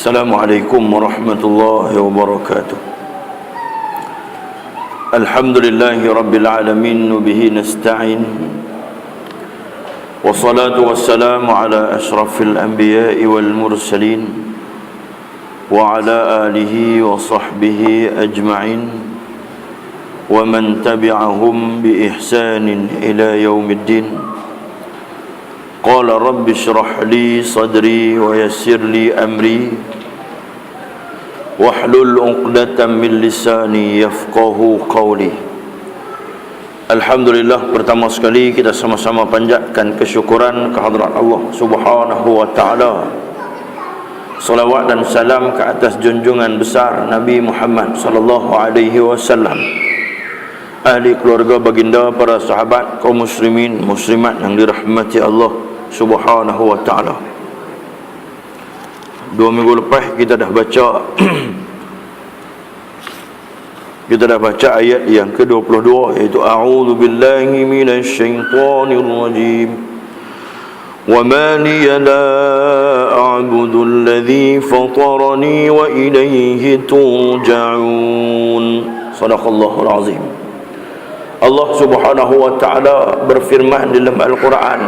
Assalamualaikum warahmatullahi wabarakatuh. Alhamdulillahi rabbil alamin, bihi nasta'in. Wassalatu wassalamu ala ashrafil anbiya'i wal mursalin wa ala alihi wa sahbihi ajma'in wa man tabi'ahum bi ihsanin ila yaumiddin. Qala rabbi shrah li sadri wa yassir li amri wahlul 'uqdatam min lisani yafqahu qawli. Alhamdulillah, pertama sekali kita sama-sama panjatkan kesyukuran kehadrat Allah Subhanahu wa taala. Salawat dan salam ke atas junjungan besar Nabi Muhammad sallallahu alaihi wasallam, ahli keluarga baginda, para sahabat, kaum muslimin muslimat yang dirahmati Allah Subhanahu wa ta'ala. 2 minggu lepas kita dah baca ayat yang ke-22, iaitu a'udzu billahi minasy syaithanir rajim. Wa ma liya la a'budu alladhi fatarani wa ilayhi turja'un. Shadaqallahul azim. Allah Subhanahu wa ta'ala berfirman dalam Al-Quran,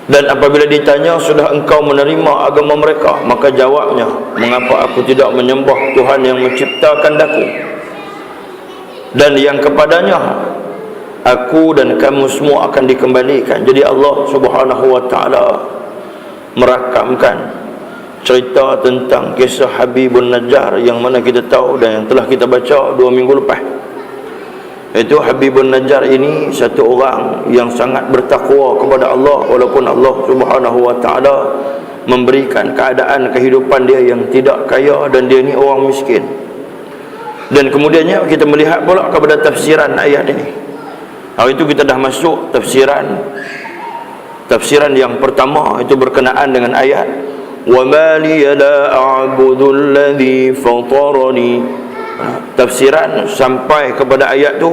dan apabila ditanya, sudah engkau menerima agama mereka? Maka jawabnya, mengapa aku tidak menyembah Tuhan yang menciptakan aku, dan yang kepadanya aku dan kamu semua akan dikembalikan. Jadi Allah Subhanahu wa ta'ala merakamkan cerita tentang kisah Habibun Najjar, yang mana kita tahu dan yang telah kita baca 2 minggu lepas. Itu Habibun Najjar ini satu orang yang sangat bertakwa kepada Allah, walaupun Allah Subhanahu wa ta'ala memberikan keadaan kehidupan dia yang tidak kaya, dan dia ni orang miskin. Dan kemudiannya kita melihat pula kepada tafsiran ayat ini. Hari itu kita dah masuk tafsiran yang pertama, itu berkenaan dengan ayat wa ma liya la a'budu alladhi fatarani. Tafsiran sampai kepada ayat tu,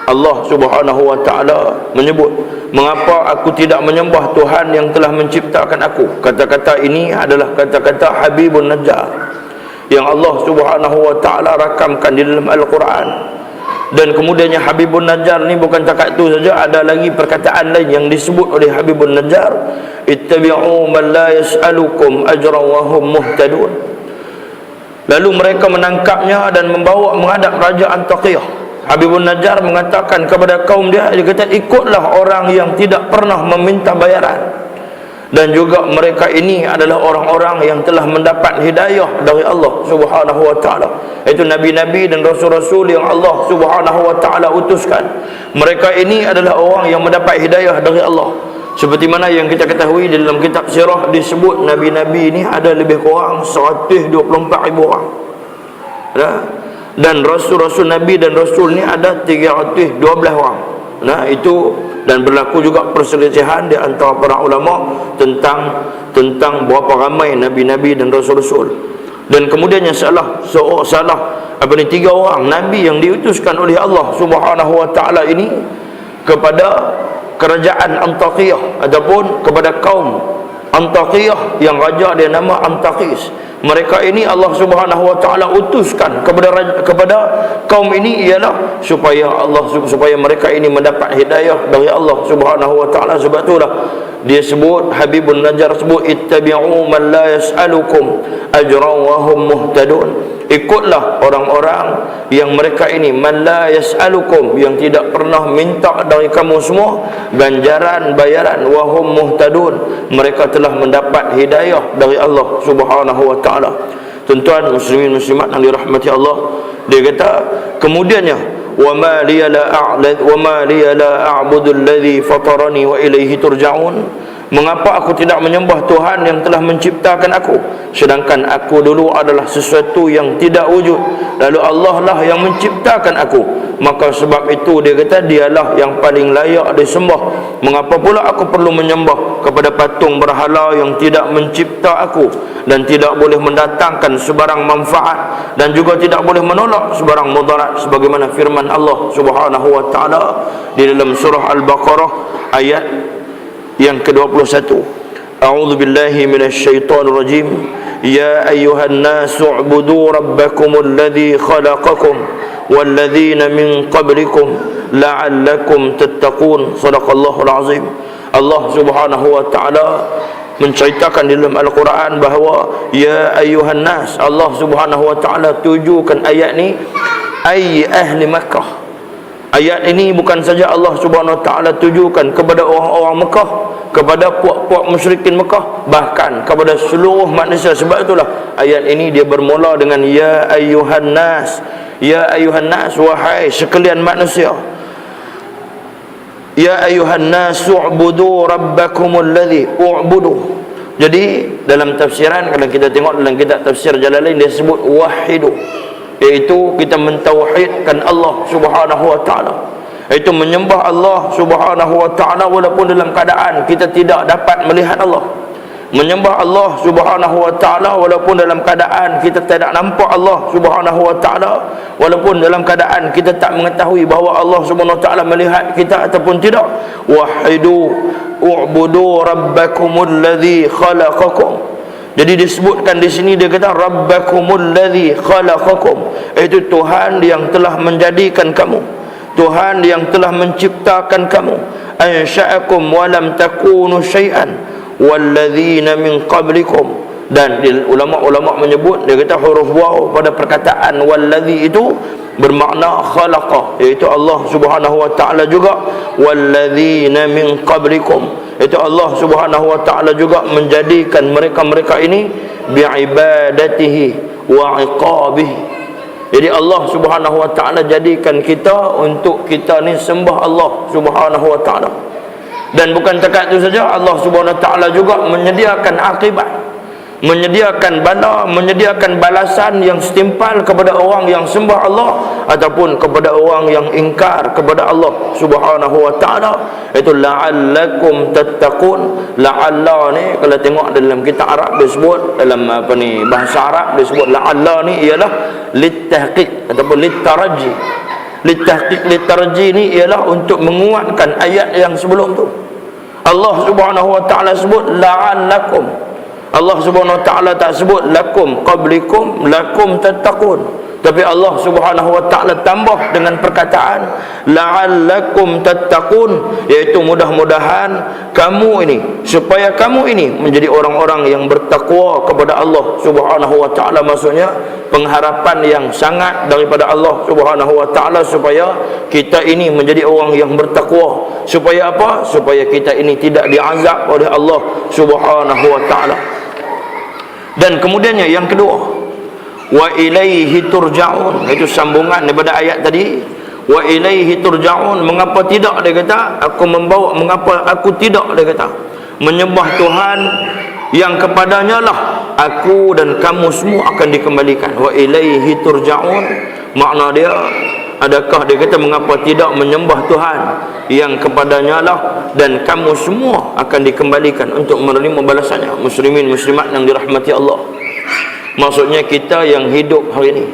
Allah Subhanahu wa ta'ala menyebut, mengapa aku tidak menyembah Tuhan yang telah menciptakan aku. Kata-kata ini adalah kata-kata Habibun Najjar yang Allah Subhanahu wa ta'ala rakamkan di dalam Al-Quran. Dan kemudiannya Habibun Najjar ni bukan takat tu saja, ada lagi perkataan lain yang disebut oleh Habibun Najjar, ittabi'u man la yas'alukum ajran wa hum muhtadun. Lalu mereka menangkapnya dan membawa menghadap Raja Antakiyah. Habibun Najjar mengatakan kepada kaum dia, dia kata, ikutlah orang yang tidak pernah meminta bayaran, dan juga mereka ini adalah orang-orang yang telah mendapat hidayah dari Allah Subhanahu wa ta'ala. Itu nabi-nabi dan rasul-rasul yang Allah Subhanahu wa ta'ala utuskan. Mereka ini adalah orang yang mendapat hidayah dari Allah. Seperti mana yang kita ketahui di dalam kitab sirah disebut nabi-nabi ini ada lebih kurang 124,000 orang. Dan rasul-rasul nabi dan rasul ni ada 312 orang. Nah, itu, dan berlaku juga perselisihan di antara para ulama tentang berapa ramai nabi-nabi dan rasul-rasul. Dan kemudiannya salah 3 orang nabi yang diutuskan oleh Allah Subhanahu wa ta'ala ini kepada kerajaan Antakiyah ataupun kepada kaum Antakiyah yang raja dia nama Antakis. Mereka ini Allah Subhanahu wa ta'ala utuskan kepada kaum ini ialah supaya mereka ini mendapat hidayah dari Allah Subhanahu wa ta'ala. Sebab itulah dia sebut, Habibun Najjar sebut, ittabi'u man la yas'alukum ajran wa hum muhtadun. Ikutlah orang-orang yang mereka ini man la yas'alukum, yang tidak pernah minta dari kamu semua ganjaran bayaran, wa hum muhtadun, mereka telah mendapat hidayah dari Allah Subhanahu wa ta'ala. Tuan-tuan muslimin muslimat yang dirahmati Allah, dia kata kemudiannya, wa ma liya la a'budu alladhi fatarani wa ilayhi turja'un. Mengapa aku tidak menyembah Tuhan yang telah menciptakan aku, sedangkan aku dulu adalah sesuatu yang tidak wujud, lalu Allah lah yang menciptakan aku. Maka sebab itu dia kata dialah yang paling layak disembah. Mengapa pula aku perlu menyembah kepada patung berhala yang tidak mencipta aku dan tidak boleh mendatangkan sebarang manfaat dan juga tidak boleh menolak sebarang mudarat, sebagaimana firman Allah Subhanahu wa taala di dalam surah Al-Baqarah ayat yang ke-21. A'udzu billahi minasyaitonir rajim. Ya ayyuhan nasu u'budu rabbakumul ladzi khalaqakum walladzina min qablikum la'allakum tattaqun. Shadaqallahul azim. Allah Subhanahu wa taala menceritakan di dalam Al-Quran bahawa ya ayyuhan nas, Allah Subhanahu wa taala tujukan ayat ni ai ahli Makkah. Ayat ini bukan saja Allah Subhanahu wa taala tujukan kepada orang-orang Mekah, kepada puak-puak musyrikin Mekah, bahkan kepada seluruh manusia. Sebab itulah ayat ini dia bermula dengan ya ayyuhan nas. Ya ayyuhan nas, wahai sekalian manusia. Ya ayyuhan nas u'budu rabbakumul ladzi u'budu. Jadi dalam tafsiran, kalau kita tengok dalam kitab tafsir Jalalain, dia sebut wahidu, iaitu kita mentauhidkan Allah Subhanahu wa taala, iaitu menyembah Allah Subhanahu wa taala walaupun dalam keadaan kita tidak dapat melihat Allah, menyembah Allah Subhanahu wa taala walaupun dalam keadaan kita tidak nampak Allah Subhanahu wa taala, walaupun dalam keadaan kita tak mengetahui bahawa Allah Subhanahu wa taala melihat kita ataupun tidak. Wahidu u'budu rabbakumul ladzi khalaqakum. Jadi disebutkan di sini dia kata rabbakumul ladzi khalaqakum, iaitu Tuhan yang telah menjadikan kamu, Tuhan yang telah menciptakan kamu. Ansha'akum wa lam takunu syai'an walladzina min qablikum. Dan ulama-ulama menyebut, dia kata huruf waw pada perkataan walladzi itu bermakna khalaqa, iaitu Allah Subhanahu wa taala juga, walladzina min qablikum, itu Allah Subhanahu wa taala juga menjadikan mereka-mereka ini biibadatihi wa iqabihi. Jadi Allah Subhanahu wa taala jadikan kita untuk kita ni sembah Allah Subhanahu wa taala. Dan bukan takat itu saja, Allah Subhanahu wa taala juga menyediakan akibat, menyediakan bala, menyediakan balasan yang setimpal kepada orang yang sembah Allah ataupun kepada orang yang ingkar kepada Allah Subhanahu wa taala. Itu la'allakum tattaqun. La'alla ni kalau tengok dalam kitab Arab disebut, dalam apa ni bahasa Arab disebut la'alla ni ialah litahqiq ataupun litaraji. Litahqiq, litaraji ni ialah untuk menguatkan ayat yang sebelum tu. Allah Subhanahu wa taala sebut la'allakum. Allah Subhanahu wa taala tak sebut lakum qablikum lakum tattaqun, tapi Allah Subhanahu wa taala tambah dengan perkataan la'allakum tattaqun, iaitu mudah-mudahan kamu ini, supaya kamu ini menjadi orang-orang yang bertakwa kepada Allah Subhanahu wa taala. Maksudnya pengharapan yang sangat daripada Allah Subhanahu wa taala supaya kita ini menjadi orang yang bertakwa. Supaya apa? Supaya kita ini tidak diazab oleh Allah Subhanahu wa taala. Dan kemudiannya yang kedua, wa ilaihi turja'un, itu sambungan daripada ayat tadi. Wa ilaihi turja'un, mengapa tidak dia kata mengapa aku tidak dia kata menyembah Tuhan yang kepadanya lah aku dan kamu semua akan dikembalikan. Wa ilaihi turja'un, makna dia, adakah dia kata mengapa tidak menyembah Tuhan yang kepadanya lah dan kamu semua akan dikembalikan untuk menerima balasannya. Muslimin muslimat yang dirahmati Allah, maksudnya kita yang hidup hari ini,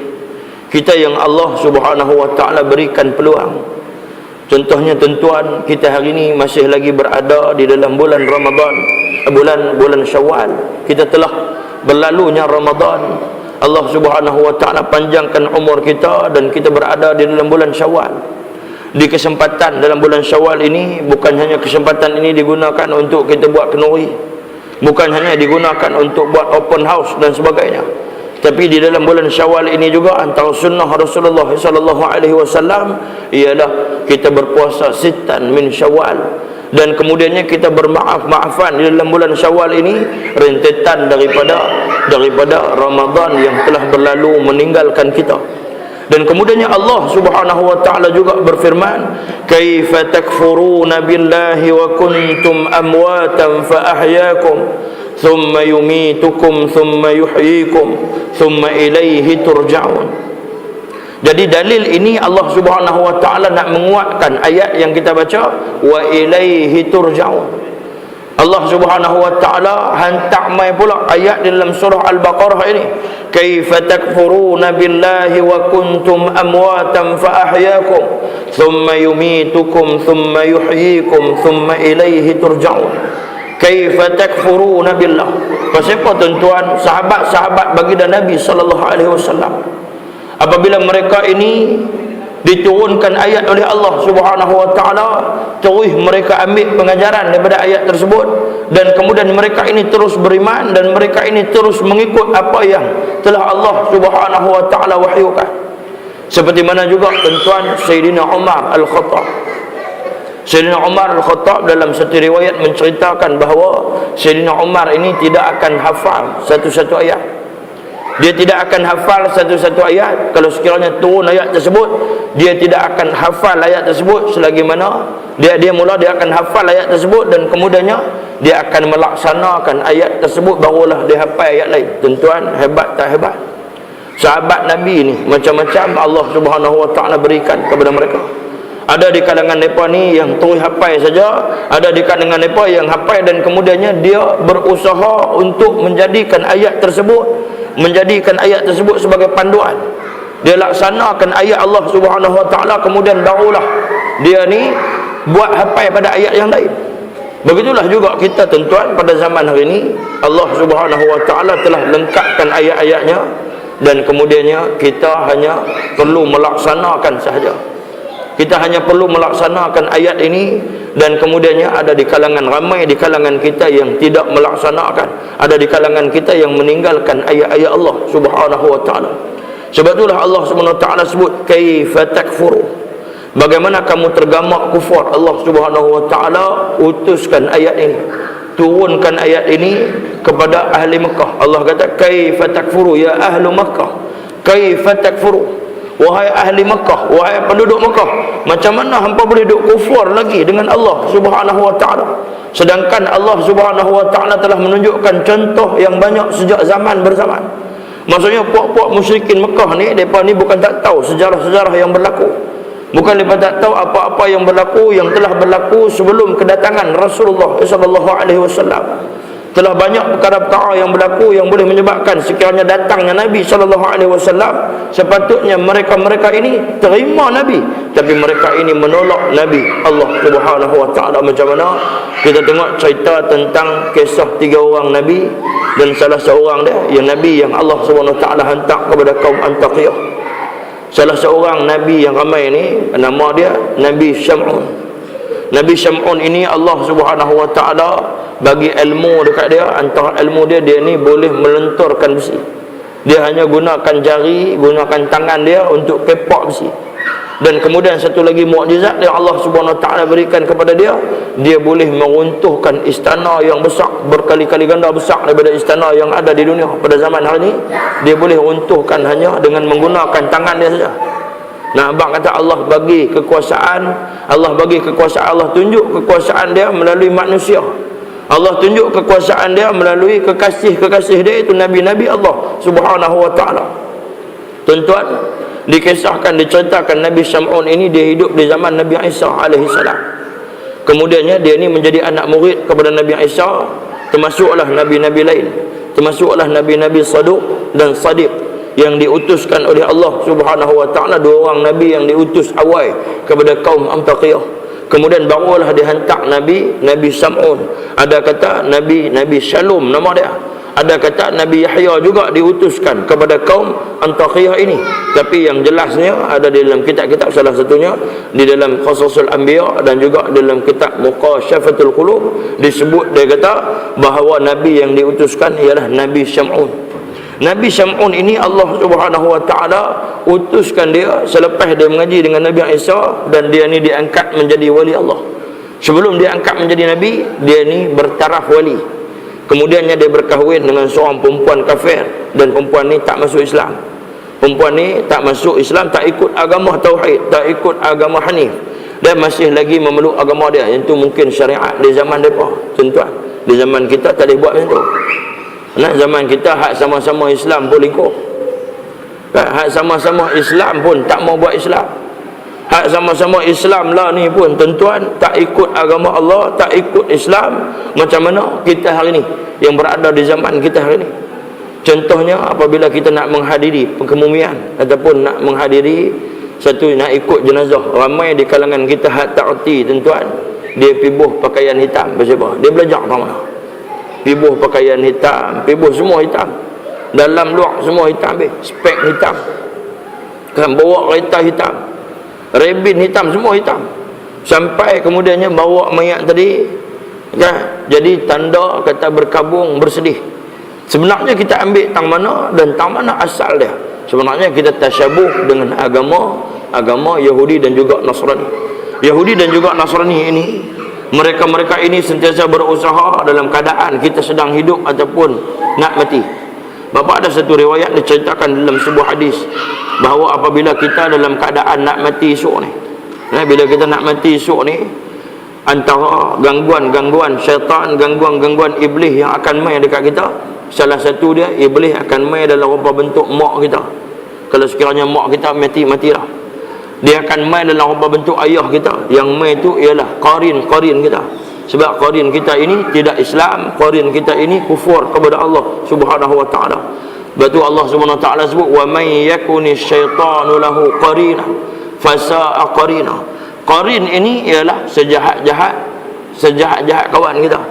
kita yang Allah Subhanahu wa taala berikan peluang. Contohnya tuan-tuan, kita hari ini masih lagi berada di dalam bulan Ramadan, bulan Syawal. Kita telah berlalunya Ramadan. Allah Subhanahu wa taala panjangkan umur kita dan kita berada di dalam bulan Syawal. Di kesempatan dalam bulan Syawal ini, bukan hanya kesempatan ini digunakan untuk kita buat kenduri, bukan hanya digunakan untuk buat open house dan sebagainya, tapi di dalam bulan Syawal ini juga antara sunnah Rasulullah sallallahu alaihi wasallam ialah kita berpuasa sitan min Syawal. Dan kemudiannya kita bermaaf-maafan di dalam bulan Syawal ini, rentetan daripada Ramadan yang telah berlalu meninggalkan kita. Dan kemudiannya Allah Subhanahu wa taala juga berfirman, "Kaifa takfuruna billahi wa kuntum amwatan fa ahyaakum, thumma yumitukum, thumma yuhyikum, thumma ilaihi turja'un." Jadi dalil ini Allah Subhanahu wa taala nak menguatkan ayat yang kita baca, wa ilaihi turja'un. Allah Subhanahu wa taala hantar mai pula ayat dalam surah Al-Baqarah ini, kaifa takfuruna billahi wa kuntum amwatan fa ahyaakum thumma yumitukum thumma yuhyikum thumma ilaihi turja'un. Kaifa takfuruna billah. Siapa tuan-tuan sahabat-sahabat baginda Nabi sallallahu alaihi wasallam apabila mereka ini diturunkan ayat oleh Allah Subhanahu wa taala, terus mereka ambil pengajaran daripada ayat tersebut, dan kemudian mereka ini terus beriman dan mereka ini terus mengikut apa yang telah Allah Subhanahu wa taala wahyukan. Seperti mana juga tuan-tuan Sayyidina Umar Al-Khattab. Sayyidina Umar Al-Khattab dalam satu riwayat menceritakan bahawa Sayyidina Umar ini tidak akan hafal satu-satu ayat. Dia tidak akan hafal satu-satu ayat. Kalau sekiranya turun ayat tersebut, dia tidak akan hafal ayat tersebut selagi mana dia mula dia akan hafal ayat tersebut, dan kemudiannya dia akan melaksanakan ayat tersebut, barulah dia hafal ayat lain. Tuan-tuan, hebat tak hebat? Sahabat Nabi ni macam-macam Allah Subhanahu wa taala berikan kepada mereka. Ada di kalangan mereka ni yang terus hafal saja, ada di kalangan mereka yang hafal dan kemudiannya dia berusaha untuk menjadikan ayat tersebut sebagai panduan. Dia laksanakan ayat Allah Subhanahu wa taala, kemudian barulah dia ni buat hafal pada ayat yang lain. Begitulah juga kita tuan-tuan pada zaman hari ini, Allah Subhanahu wa taala telah lengkapkan ayat-ayatnya, dan kemudiannya kita hanya perlu melaksanakan sahaja. Kita hanya perlu melaksanakan ayat ini, dan kemudiannya ada di kalangan ramai di kalangan kita yang tidak melaksanakan, ada di kalangan kita yang meninggalkan ayat-ayat Allah Subhanahu wa taala. Sebab itulah Allah Subhanahu wa taala sebut kaifa takfuru. Bagaimana kamu tergamak kufur? Allah Subhanahu wa taala utuskan ayat ini, turunkan ayat ini kepada ahli Mekah. Allah kata kaifa takfuru ya ahlu Makkah, kaifa takfuru, wahai ahli Makkah, wahai penduduk Makkah, macam mana hampa boleh duk kufur lagi dengan Allah Subhanahu wa taala, sedangkan Allah Subhanahu wa taala telah menunjukkan contoh yang banyak sejak zaman berzaman. Maksudnya puak-puak musyrikin Mekah ni, mereka ni bukan tak tahu sejarah-sejarah yang berlaku, bukan mereka tak tahu apa-apa yang berlaku, yang telah berlaku sebelum kedatangan Rasulullah sallallahu alaihi wasallam. Telah banyak perkara-perkara yang berlaku yang boleh menyebabkan sekiranya datangnya Nabi sallallahu alaihi wasallam, sepatutnya mereka-mereka ini terima Nabi, tapi mereka ini menolak Nabi Allah Subhanahu wa taala. Macam mana kita tengok cerita tentang kisah 3 orang Nabi, dan salah seorang dia yang Nabi yang Allah Subhanahu wa taala hantar kepada kaum Antakiyah. Salah seorang Nabi yang ramai ni, nama dia Nabi Syam'un. Nabi Syam'un ini Allah Subhanahu wa taala bagi ilmu dekat dia. Antara ilmu dia ni boleh melenturkan besi. Dia hanya gunakan jari, gunakan tangan dia untuk kepak besi. Dan kemudian satu lagi mukjizat yang Allah Subhanahu wa taala berikan kepada dia, dia boleh meruntuhkan istana yang besar, berkali-kali ganda besar daripada istana yang ada di dunia pada zaman hari ini. Dia boleh runtuhkan hanya dengan menggunakan tangan dia saja. Nah, abang kata Allah bagi kekuasaan, Allah tunjuk kekuasaan dia melalui manusia. Allah tunjuk kekuasaan dia melalui kekasih-kekasih dia, itu nabi-nabi Allah Subhanahu wa taala. Tuan-tuan, dikisahkan, diceritakan Nabi Syam'un ini dia hidup di zaman Nabi Isa alaihi salam. Kemudiannya dia ini menjadi anak murid kepada Nabi Isa, termasuklah nabi-nabi lain, termasuklah nabi-nabi Saduq dan Sadiq yang diutuskan oleh Allah Subhanahu wa taala. 2 orang nabi yang diutus awal kepada kaum Antakiyah. Kemudian barulah dihantar Nabi Syam'un. Ada kata Nabi Shalom nama dia. Ada kata Nabi Yahya juga diutuskan kepada kaum Antakiyah ini. Tapi yang jelasnya ada di dalam kitab-kitab, salah satunya di dalam Qasasul Anbiya dan juga dalam kitab Muqashafatul Qulub disebut, dia kata bahawa nabi yang diutuskan ialah Nabi Syam'un. Nabi Syam'un ini Allah Subhanahu wa taala utuskan dia selepas dia mengaji dengan Nabi Isa, dan dia ni diangkat menjadi wali Allah. Sebelum dia angkat menjadi nabi, dia ni bertaraf wali. Kemudiannya dia berkahwin dengan seorang perempuan kafir, dan perempuan ni tak masuk Islam. Perempuan ni tak masuk Islam, tak ikut agama tauhid, tak ikut agama Hanif, dan masih lagi memeluk agama dia. Yang tu mungkin syariat di zaman mereka, tuan-tuan. Di zaman kita tak boleh buat macam tu. Nah, zaman kita hak sama-sama Islam pun lingkup. Hak sama-sama Islam pun tak mau buat Islam. Hak sama-sama Islam lah ni pun, tuan-tuan, tak ikut agama Allah, tak ikut Islam. Macam mana kita hari ni yang berada di zaman kita hari ni? Contohnya apabila kita nak menghadiri kemumian ataupun nak menghadiri satu, nak ikut jenazah, ramai di kalangan kita hak tak erti, tuan-tuan, dia pibuh pakaian hitam. Sebab dia belajar tak mana, pibuh pakaian hitam, pibuh semua hitam, dalam luar semua hitam, spek hitam, kan, bawa kereta hitam, rebin hitam, semua hitam, sampai kemudiannya bawa mayat tadi, kan, jadi tanda kata berkabung, bersedih. Sebenarnya kita ambil tang mana dan tang mana asal dia. Sebenarnya kita tasyabuh dengan agama Yahudi dan juga Nasrani. Yahudi dan juga Nasrani ini, mereka ini sentiasa berusaha dalam keadaan kita sedang hidup ataupun nak mati. Bapa ada satu riwayat diceritakan dalam sebuah hadis bahawa apabila kita dalam keadaan nak mati esok ni, bila kita nak mati esok ni, antara gangguan-gangguan syaitan, gangguan-gangguan iblis yang akan main dekat kita, salah satu dia, iblis akan main dalam rupa bentuk mak kita. Kalau sekiranya mak kita mati, matilah. Dia akan main dalam rupa bentuk ayah kita. Yang main tu ialah qarin kita. Sebab qarin kita ini tidak Islam, qarin kita ini kufur kepada Allah Subhanahu wa taala. Sebab tu Allah Subhanahu wa taala sebut, wa may yakuni syaitanu lahu qarina fasa'a qarina. Qarin ini ialah sejahat-jahat kawan kita.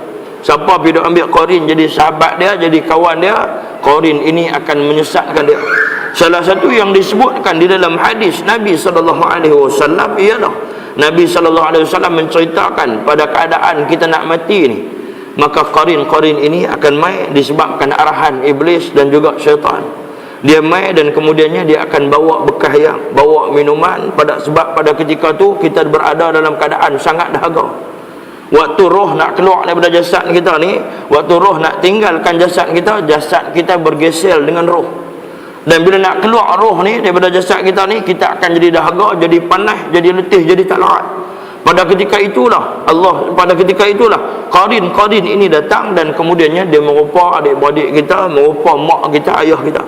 Siapa pergi ambil qarin jadi sahabat dia, jadi kawan dia, qarin ini akan menyesatkan dia. Salah satu yang disebutkan di dalam hadis Nabi SAW ialah Nabi SAW menceritakan pada keadaan kita nak mati ni, maka qarin ini akan mai disebabkan arahan iblis dan juga syaitan. Dia mai dan kemudiannya dia akan bawa bekayang, bawa minuman, sebab pada ketika tu kita berada dalam keadaan sangat dahaga. Waktu roh nak keluar daripada jasad kita ni, waktu roh nak tinggalkan jasad kita bergeser dengan roh. Dan bila nak keluar roh ni daripada jasad kita ni, kita akan jadi dahaga, jadi panas, jadi letih, jadi tak larat. Pada ketika itulah qarin ini datang dan kemudiannya dia merupa adik-beradik kita, merupa mak kita, ayah kita.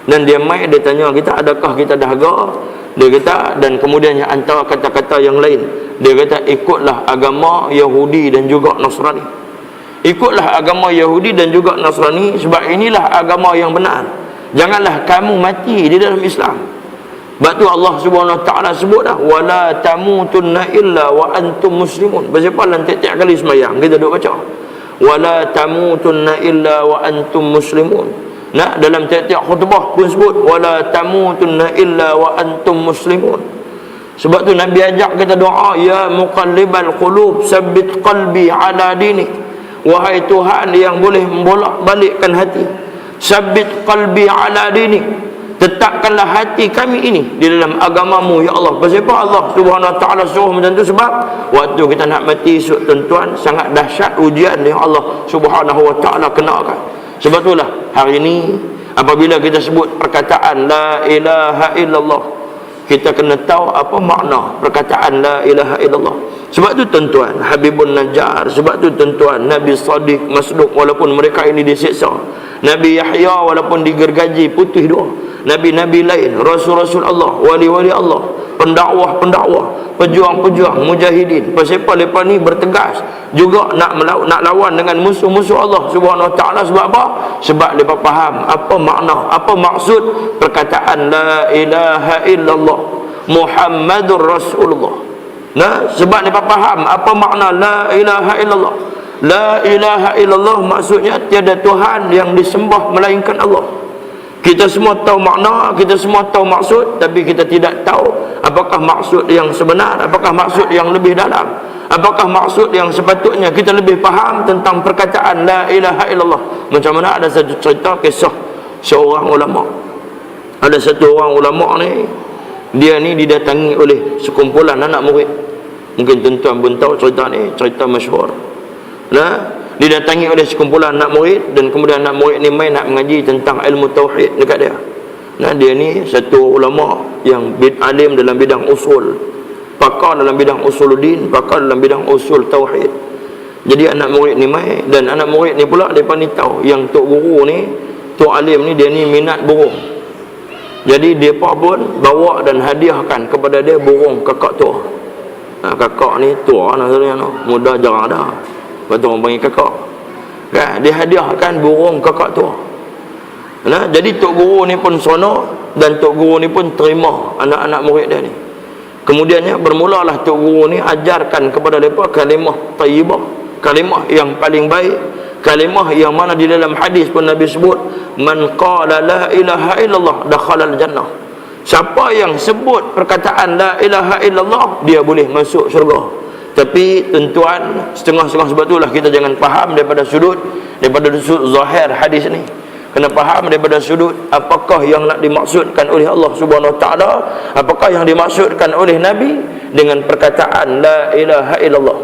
Dan dia mai, dia tanya kita, adakah kita dahaga? Dia kata, dan kemudiannya antara kata-kata yang lain, dia kata, ikutlah agama Yahudi dan juga Nasrani. Ikutlah agama Yahudi dan juga Nasrani, sebab inilah agama yang benar. Janganlah kamu mati di dalam Islam. Sebab tu Allah Subhanahu wa taala sebut dah, wala tamutunna illa wa antum muslimun. Berapa dalam tiap-tiap kali sembahyang kita duk baca, wala tamutunna illa wa antum muslimun. Nah, dalam tiap-tiap khutbah pun sebut wala tamutunna illa wa antum muslimun. Sebab tu Nabi ajak kita doa, ya muqallibal qulub sabbit qalbi ala dinik. Wahai Tuhan yang boleh membolak-balikkan hati, sabbit qalbi ala dinik, tetapkanlah hati kami ini di dalam agamamu ya Allah. Sebab Allah Subhanahu wa taala suruh macam tu, sebab waktu kita nak mati esok, tuan-tuan, sangat dahsyat ujian yang Allah Subhanahu wa taala kenakan. Sebab itulah hari ini apabila kita sebut perkataan la ilaha illallah, kita kena tahu apa makna perkataan la ilaha illallah. Sebab tu tuan-tuan, Habibun Najjar, sebab tu tuan-tuan, Nabi Sadiq Masduq walaupun mereka ini disiksa, Nabi Yahya walaupun digergaji putih dua, Nabi-Nabi lain, Rasul-Rasul Allah, wali-wali Allah, pendakwah-pendakwah, pejuang-pejuang, mujahidin, pasal mereka ni bertegas juga nak lawan dengan musuh-musuh Allah Subhanahu wa taala. Sebab apa? Sebab mereka faham apa makna, apa maksud perkataan la ilaha illallah Muhammadur Rasulullah. Nah, sebab mereka faham apa makna la ilaha illallah. La ilaha illallah maksudnya tiada Tuhan yang disembah melainkan Allah. Kita semua tahu makna, kita semua tahu maksud, tapi kita tidak tahu apakah maksud yang sebenar, apakah maksud yang lebih dalam, apakah maksud yang sepatutnya kita lebih faham tentang perkataan la ilaha illallah. Macam mana ada satu cerita kisah seorang ulama. Ada satu orang ulama ni, dia ni didatangi oleh sekumpulan anak murid. Mungkin tuan-tuan pun tahu cerita ni, cerita masyhur. Nah, didatangi oleh sekumpulan anak murid, dan kemudian anak murid ni main nak mengaji tentang ilmu tauhid dekat dia. Nah, dia ni satu ulama yang alim dalam bidang usul, pakar dalam bidang usuluddin, pakar dalam bidang usul tauhid. Jadi anak murid ni mai, dan anak murid ni pula depa ni tahu yang tok guru ni, tok alim ni dia ni minat burung. Jadi depa pun bawa dan hadiahkan kepada dia burung kakak tua. Kakak ni tua nah sebenarnya, muda jarang dah. Betul orang panggil kakak. Kan dia hadiahkan burung kakak tua. Nah, jadi tok guru ni pun seronok dan tok guru ni pun terima anak-anak murid dia ni. Kemudiannya bermulalah tok guru ni ajarkan kepada mereka kalimah thayyibah, kalimah yang paling baik, kalimah yang mana di dalam hadis pun Nabi sebut, man qala la ilaha illallah dakhala al-jannah. Siapa yang sebut perkataan la ilaha illallah, dia boleh masuk syurga. Tapi tuan-tuan, setengah-setengah sebab itulah kita jangan faham daripada sudut zahir hadis ni. Kena faham daripada sudut apakah yang nak dimaksudkan oleh Allah Subhanahu Wa Taala, apakah yang dimaksudkan oleh Nabi dengan perkataan la ilaha illallah.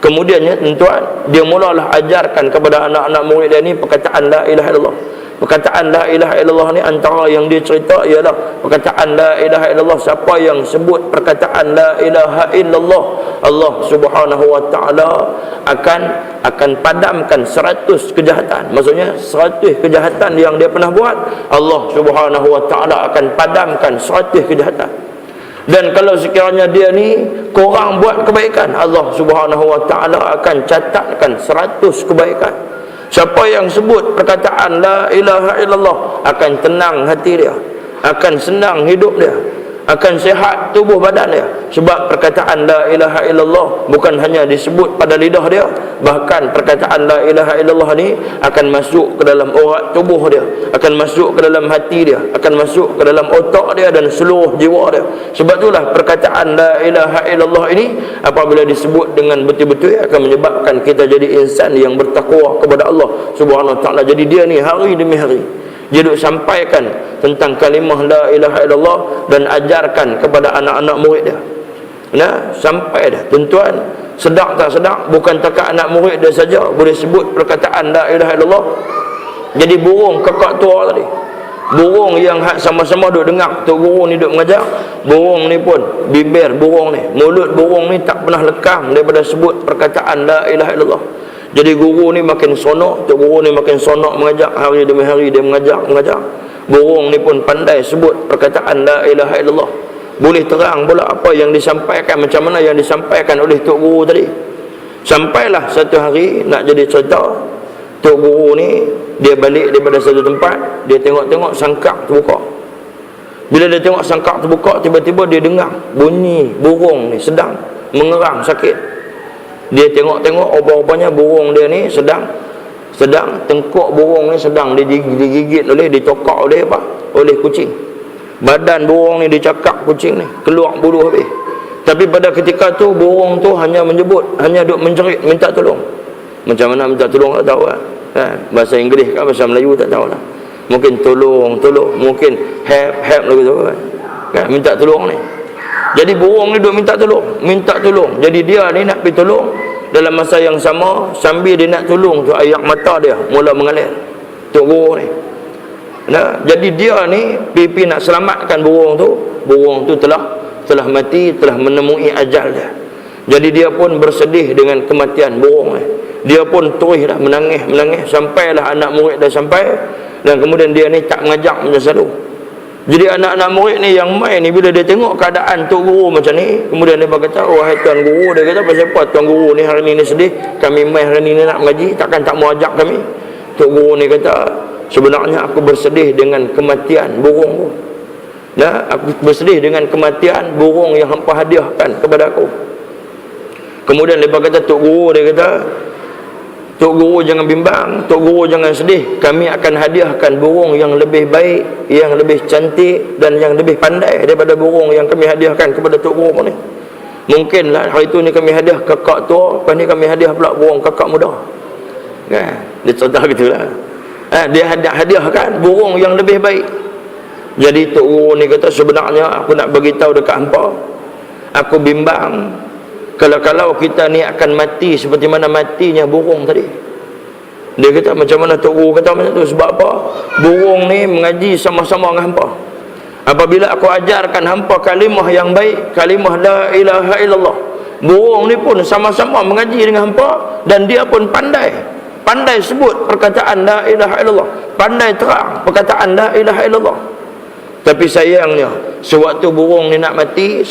Kemudiannya tuan-tuan, dia mulalah ajarkan kepada anak-anak murid dia ni perkataan la ilaha illallah. Perkataan la ilaha illallah ni antara yang dia cerita ialah perkataan la ilaha illallah, siapa yang sebut perkataan la ilaha illallah, Allah Subhanahu Wa Taala akan padamkan 100 kejahatan. Maksudnya 100 kejahatan yang dia pernah buat, Allah Subhanahu Wa Taala akan padamkan 100 kejahatan. Dan kalau sekiranya dia ni kurang buat kebaikan, Allah Subhanahu Wa Taala akan catatkan 100 kebaikan. Siapa yang sebut perkataan la ilaha illallah akan tenang hati dia, akan senang hidup dia, akan sihat tubuh badan dia. Sebab perkataan la ilaha illallah bukan hanya disebut pada lidah dia, bahkan perkataan la ilaha illallah ni akan masuk ke dalam urat tubuh dia, akan masuk ke dalam hati dia, akan masuk ke dalam otak dia dan seluruh jiwa dia. Sebab itulah perkataan la ilaha illallah ini apabila disebut dengan betul-betul akan menyebabkan kita jadi insan yang bertakwa kepada Allah Subhanahu Wa Taala. Jadi dia ni hari demi hari dia duk sampaikan tentang kalimah la ilaha illallah dan ajarkan kepada anak-anak murid dia. Nah, sampai dah tuan-tuan, sedap tak sedap, bukan takat anak murid dia saja boleh sebut perkataan la ilaha illallah. Jadi burung kakak tua tadi, burung yang sama-sama duk dengar tok guru ni duk mengajar, burung ni pun bibir burung ni, mulut burung ni tak pernah lekang daripada sebut perkataan la ilaha illallah. Jadi guru ni makin sonok, tok guru ni makin sonok mengajar, hari demi hari dia mengajar. Burung ni pun pandai sebut perkataan la ilaha illallah. Boleh terang pula apa yang disampaikan, macam mana yang disampaikan oleh tok guru tadi. Sampailah satu hari nak jadi cerita, tok guru ni dia balik daripada satu tempat, dia tengok-tengok sangkak terbuka. Bila dia tengok sangkak terbuka, tiba-tiba dia dengar bunyi burung ni sedang mengerang sakit. Dia tengok-tengok, rupa-rupanya burung dia ni sedang tengkuk burung ni sedang digigit oleh, ditokak oleh apa? Oleh kucing. Badan burung ni dicakap kucing ni, keluar bulu habis. Tapi pada ketika tu burung tu hanya menyebut, hanya duk menjerit minta tolong. Macam mana minta tolong tak tahu kan? Bahasa Inggeris kan, bahasa Melayu tak tahu lah. Mungkin tolong, mungkin help lagi tu kan, minta tolong ni. Jadi burung ni duk minta tolong. Jadi dia ni nak pergi tolong, dalam masa yang sama sambil dia nak tolong tu air mata dia mula mengalir. Tok guru ni. Nah, jadi dia ni pipi nak selamatkan burung tu telah mati, telah menemui ajal dia. Jadi dia pun bersedih dengan kematian burung ni. Dia pun terus dah menangis sampailah anak murid dah sampai, dan kemudian dia ni tak mengajak macam selalu. Jadi anak-anak murid ni yang main ni, bila dia tengok keadaan tok guru macam ni, kemudian dia berkata, wahai tuan guru, dia kata, pasal apa tuan guru ni hari ni sedih, kami main hari ni nak mengaji, takkan tak mau ajak kami. Tok guru ni kata, sebenarnya aku bersedih dengan kematian burung tu. Nah, aku bersedih dengan kematian burung yang hampa hadiahkan kepada aku. Kemudian dia berkata, tok guru, dia kata, tok guru jangan bimbang, tok guru jangan sedih, kami akan hadiahkan burung yang lebih baik, yang lebih cantik dan yang lebih pandai daripada burung yang kami hadiahkan kepada tok guru ni. Mungkinlah hari itu ni kami hadiah kakak tua, lepas ni kami hadiah pula burung kakak muda. Kan? Dia cerita gitulah. Dia hadiahkan burung yang lebih baik. Jadi tok guru ni kata, sebenarnya aku nak bagi tahu dekat hangpa, aku bimbang kalau kita ni akan mati seperti mana matinya burung tadi. Dia kata macam mana Tok Guru kata macam tu? Sebab apa? Burung ni mengaji sama-sama dengan hampa. Apabila aku ajarkan hampa kalimah yang baik, kalimah la ilaha illallah, burung ni pun sama-sama mengaji dengan hampa, dan dia pun pandai sebut perkataan la ilaha illallah, pandai terang perkataan la ilaha illallah. Tapi sayangnya, sewaktu burung ni nak mati,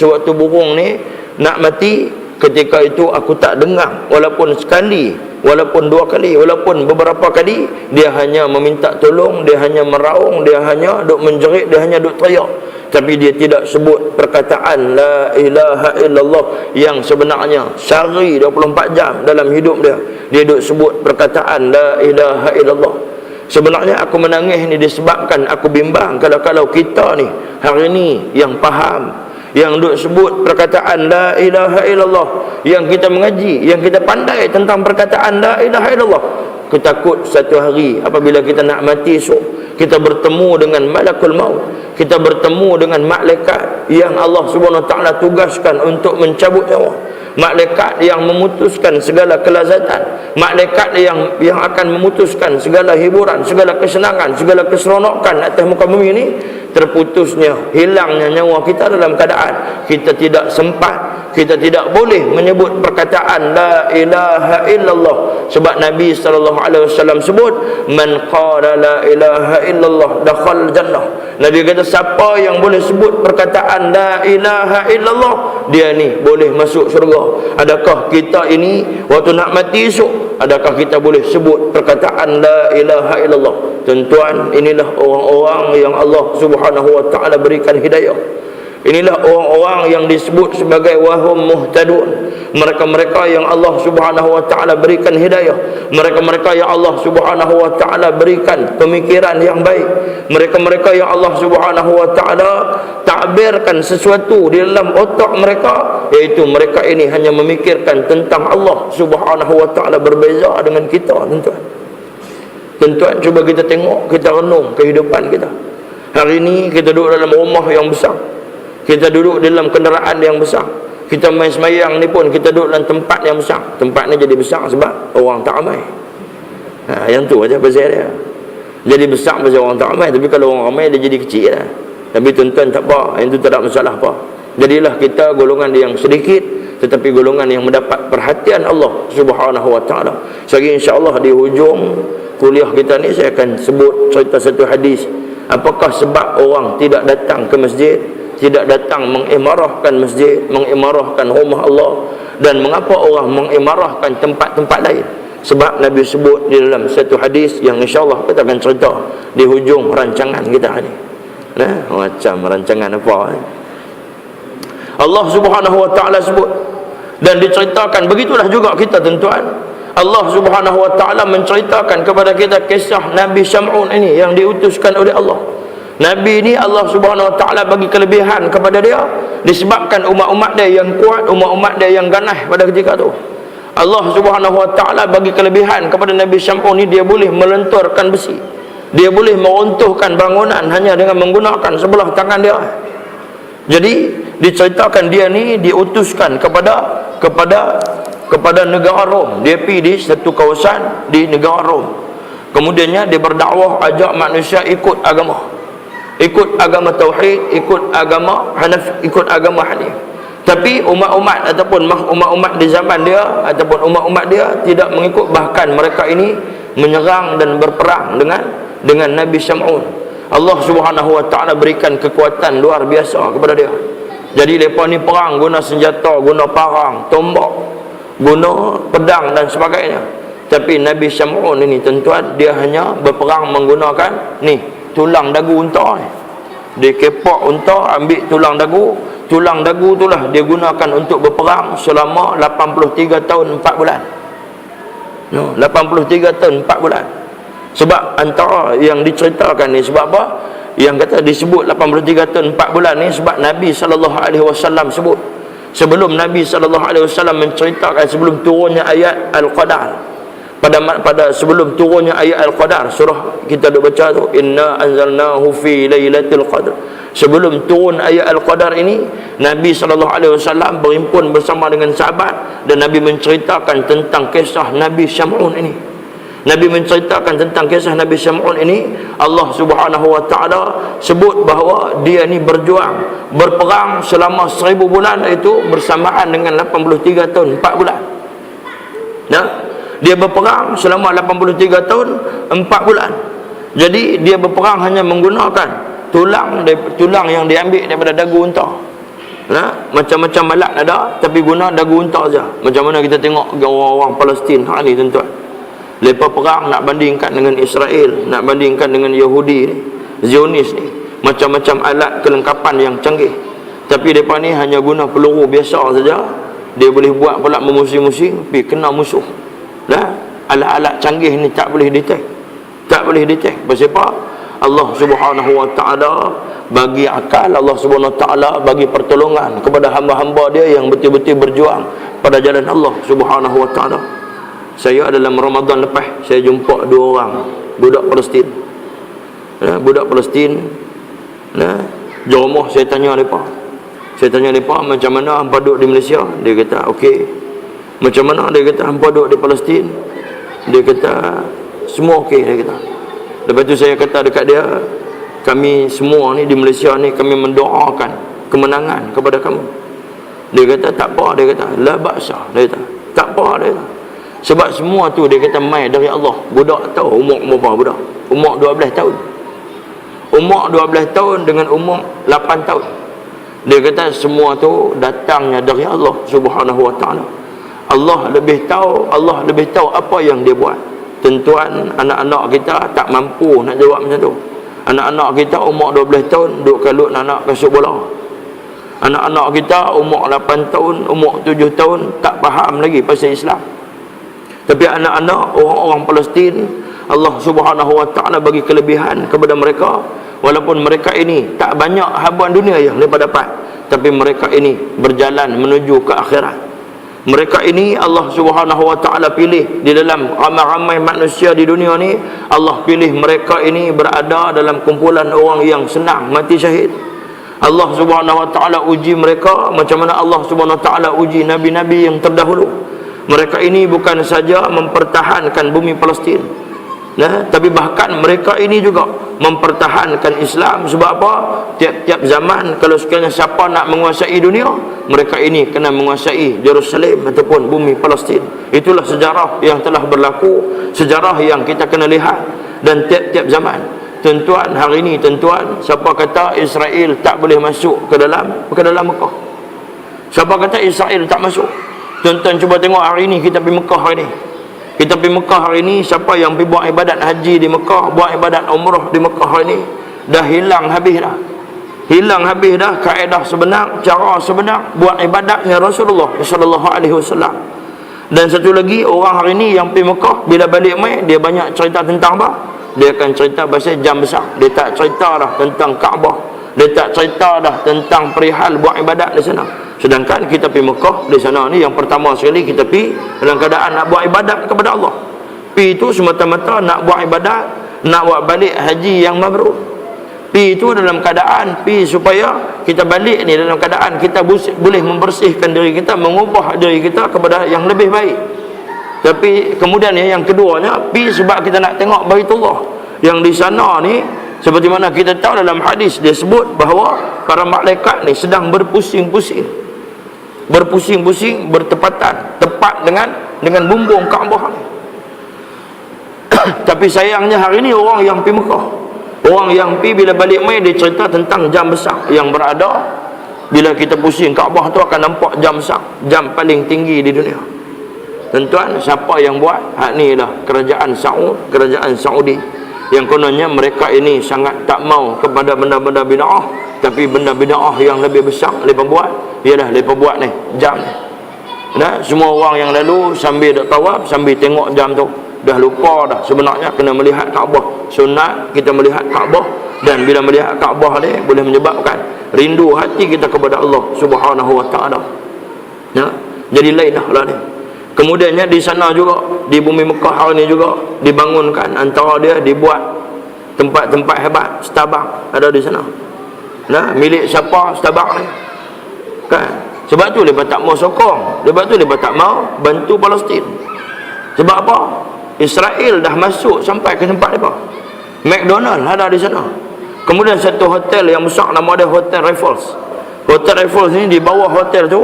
ketika itu aku tak dengar, walaupun sekali, walaupun dua kali, walaupun beberapa kali, dia hanya meminta tolong, dia hanya meraung, dia hanya duk menjerit, dia hanya duk teriak, tapi dia tidak sebut perkataan la ilaha illallah yang sebenarnya sehari 24 jam dalam hidup dia duk sebut perkataan la ilaha illallah. Sebenarnya aku menangis ni disebabkan aku bimbang kalau kita ni hari ni yang faham, yang duk sebut perkataan la ilaha illallah, yang kita mengaji, yang kita pandai tentang perkataan la ilaha illallah, aku takut satu hari apabila kita nak mati esok, kita bertemu dengan malakul maut, kita bertemu dengan malaikat yang Allah Subhanahu Wa Taala tugaskan untuk mencabut nyawa, malaikat yang memutuskan segala kelazatan, malaikat yang akan memutuskan segala hiburan, segala kesenangan, segala keseronokan atas muka bumi ini. Terputusnya, hilangnya nyawa kita dalam keadaan kita tidak sempat, kita tidak boleh menyebut perkataan la ilaha illallah. Sebab Nabi SAW sebut, man qala la ilaha illallah dakhal jannah. Nabi kata siapa yang boleh sebut perkataan la ilaha illallah, dia ni boleh masuk syurga. Adakah kita ini waktu nak mati esok, adakah kita boleh sebut perkataan la ilaha illallah? Tuan-tuan, inilah orang-orang yang Allah Subhanahu Wa Taala berikan hidayah. Inilah orang-orang yang disebut sebagai wahum muhtadun. Mereka-mereka yang Allah Subhanahu Wa Taala berikan hidayah, mereka-mereka yang Allah Subhanahu Wa Taala berikan pemikiran yang baik, mereka-mereka yang Allah Subhanahu Wa Taala takbirkan sesuatu di dalam otak mereka, iaitu mereka ini hanya memikirkan tentang Allah Subhanahu Wa Taala. Berbeza dengan kita, tuan-tuan. Tuan-tuan, cuba kita tengok, kita renung kehidupan kita. Hari ini kita duduk dalam rumah yang besar, kita duduk dalam kenderaan yang besar, kita main semayang ni pun kita duduk dalam tempat yang besar. Tempat ni jadi besar sebab orang tak ramai. Yang tu aja pasal dia. Jadi besar pasal orang tak ramai, tapi kalau orang ramai dia jadi kecil lah. Tapi tuan-tuan tak apa, yang tu tak ada masalah apa. Jadilah kita golongan yang sedikit, tetapi golongan yang mendapat perhatian Allah Subhanahu Wa Taala. Jadi insya-Allah di hujung kuliah kita ni saya akan sebut cerita satu hadis. Apakah sebab orang tidak datang ke masjid, tidak datang mengimarahkan masjid, mengimarahkan rumah Allah, dan mengapa orang mengimarahkan tempat-tempat lain? Sebab Nabi sebut di dalam satu hadis yang insya-Allah kita akan cerita di hujung rancangan kita ni. Nah, macam rancangan apa? Allah Subhanahu Wa Taala sebut dan diceritakan, begitulah juga kita, tuan-tuan. Allah Subhanahu Wa Taala menceritakan kepada kita kisah Nabi Syam'un ini yang diutuskan oleh Allah. Nabi ini Allah Subhanahu Wa Taala bagi kelebihan kepada dia disebabkan umat-umat dia yang kuat, umat-umat dia yang ganas pada ketika itu. Allah Subhanahu Wa Taala bagi kelebihan kepada Nabi Syam'un ini, dia boleh melenturkan besi, dia boleh meruntuhkan bangunan hanya dengan menggunakan sebelah tangan dia. Jadi diceritakan dia ni diutuskan kepada negara Rom. Dia pergi di satu kawasan di negara Rom. Kemudiannya dia berdakwah, ajak manusia ikut agama tauhid, ikut agama Hanif. Tapi umat-umat ataupun umat-umat di zaman dia ataupun umat-umat dia tidak mengikut, bahkan mereka ini menyerang dan berperang dengan Nabi Syam'un. Allah Subhanahu Wa Taala berikan kekuatan luar biasa kepada dia. Jadi mereka ni perang guna senjata, guna parang, tombak, guna pedang dan sebagainya. Tapi Nabi Syam'un ini, tuan-tuan, dia hanya berperang menggunakan ni tulang dagu unta ni. Dia kepak unta, ambil tulang dagu itulah dia gunakan untuk berperang selama 83 tahun 4 bulan. 83 tahun 4 bulan. Sebab antara yang diceritakan ni, sebab apa? Yang kata disebut 83 tahun 4 bulan ni sebab Nabi SAW sebut. Sebelum Nabi SAW menceritakan, sebelum turunnya ayat Al-Qadar, pada sebelum turunnya ayat Al-Qadar, surah kita dah baca tu, inna anzalnahu fi lailatul qadr. Sebelum turun ayat Al-Qadar ini, Nabi SAW berhimpun bersama dengan sahabat dan Nabi menceritakan tentang kisah Nabi Syam'un ini. Nabi menceritakan tentang kisah Nabi Syam'un ini. Allah Subhanahu wa taala sebut bahawa dia ni berperang selama 1000 bulan, iaitu bersamaan dengan 83 tahun 4 bulan. Dia berperang selama 83 tahun 4 bulan. Jadi dia berperang hanya menggunakan tulang yang diambil daripada dagu unta. Macam-macam alat ada, tapi guna dagu unta saja. Macam mana kita tengok orang-orang Palestin hari ni, tuan-tuan. Lepas perang nak bandingkan dengan Israel, nak bandingkan dengan Yahudi ni, Zionis ni, macam-macam alat kelengkapan yang canggih. Tapi mereka ni hanya guna peluru biasa saja. Dia boleh buat pula memusing-musing, tapi kena musuh. Alat-alat canggih ni tak boleh detect. Tak boleh detect. Pasal apa? Allah Subhanahu wa taala bagi akal, Allah Subhanahu wa taala bagi pertolongan kepada hamba-hamba dia yang betul-betul berjuang pada jalan Allah Subhanahu wa taala. Saya dalam Ramadan lepas, saya jumpa 2 orang budak Palestin. Budak Palestin. Jerumuh, saya tanya mereka. Macam mana hampa duduk di Malaysia? Dia kata okey. Macam mana? Dia kata hampa duduk di Palestin? Dia kata semua okey, dia kata. Lepas tu saya kata dekat dia, kami semua ni di Malaysia ni, kami mendoakan kemenangan kepada kamu. Dia kata tak apa, dia kata la ba'sa, dia kata tak apa, dia kata. Sebab semua tu dia kata mai dari Allah. Budak tahu umur berapa budak? Umur 12 tahun. Umur 12 tahun dengan umur 8 tahun. Dia kata semua tu datangnya dari Allah Subhanahu wa taala. Allah lebih tahu apa yang dia buat. Tentuan anak-anak kita tak mampu nak jawab macam tu. Anak-anak kita umur 12 tahun duk kalut nak kasut bola. Anak-anak kita umur 8 tahun, umur 7 tahun tak faham lagi pasal Islam. Tapi anak-anak orang-orang Palestin, Allah Subhanahu wa taala bagi kelebihan kepada mereka. Walaupun mereka ini tak banyak habuan dunia yang mereka dapat, tapi mereka ini berjalan menuju ke akhirat. Mereka ini Allah Subhanahu wa taala pilih di dalam ramai-ramai manusia di dunia ni. Allah pilih mereka ini berada dalam kumpulan orang yang senang mati syahid. Allah Subhanahu wa taala uji mereka macam mana Allah Subhanahu wa taala uji nabi-nabi yang terdahulu. Mereka ini bukan saja mempertahankan bumi Palestin, tapi bahkan mereka ini juga mempertahankan Islam. Sebab apa? Tiap-tiap zaman kalau sekiranya siapa nak menguasai dunia, mereka ini kena menguasai Jerusalem ataupun bumi Palestin. Itulah sejarah yang telah berlaku, sejarah yang kita kena lihat. Dan tiap-tiap zaman, tuan-tuan, hari ini tuan-tuan, siapa kata Israel tak boleh masuk ke dalam Mekah? Siapa kata Israel tak masuk? Tuan-tuan cuba tengok hari ini kita pergi Mekah hari ini. Kita pergi Mekah hari ini, siapa yang pergi buat ibadat haji di Mekah, buat ibadat umrah di Mekah hari ini, dah hilang habis dah. Hilang habis dah kaedah sebenar, cara sebenar buat ibadatnya Rasulullah sallallahu alaihi wasallam. Dan satu lagi, orang hari ini yang pergi Mekah, bila balik mai, dia banyak cerita tentang apa? Dia akan cerita pasal jam besar. Dia tak cerita dah tentang Kaabah. Dia tak cerita dah tentang perihal buat ibadat di sana. Sedangkan kita pergi Mekah di sana ni, yang pertama sekali kita pergi dalam keadaan nak buat ibadat kepada Allah. Pergi itu semata-mata nak buat ibadat, nak buat balik haji yang mabrur. Pergi itu dalam keadaan pergi supaya kita balik ni dalam keadaan kita boleh membersihkan diri kita, mengubah diri kita kepada yang lebih baik. Tapi kemudian yang keduanya, pergi sebab kita nak tengok Baitullah yang di sana ni. Seperti mana kita tahu dalam hadis, dia sebut bahawa para malaikat ni sedang berpusing-pusing bertepatan tepat dengan bumbung Kaabah ni. Tapi sayangnya hari ni orang yang pergi Mekah, orang yang pergi bila balik mai, dia cerita tentang jam besar yang berada. Bila kita pusing Kaabah tu akan nampak jam besar, jam paling tinggi di dunia. Tuan-tuan, siapa yang buat? Hak ni lah kerajaan Saudi. Yang kononnya mereka ini sangat tak mau kepada benda-benda bid'ah, tapi benda bid'ah yang lebih besar mereka buat ialah mereka buat ni jam ni. Semua orang yang lalu sambil duk tawaf, sambil tengok jam tu, dah lupa dah sebenarnya kena melihat Kaabah. Sunat kita melihat Kaabah, dan bila melihat Kaabah ni boleh menyebabkan rindu hati kita kepada Allah Subhanahu wa taala. Jadi lainlah lah ni. Kemudiannya di sana juga, di bumi Mekah hari ini juga dibangunkan, antara dia dibuat tempat-tempat hebat. Starbucks ada di sana. Milik siapa Starbucks ni? Kan? Sebab tu mereka tak mau sokong, sebab tu mereka tak mau bantu Palestin. Sebab apa? Israel dah masuk sampai ke tempat mereka. McDonald ada di sana. Kemudian satu hotel yang besar, nama dia Hotel Raffles. Hotel Raffles ni, di bawah hotel tu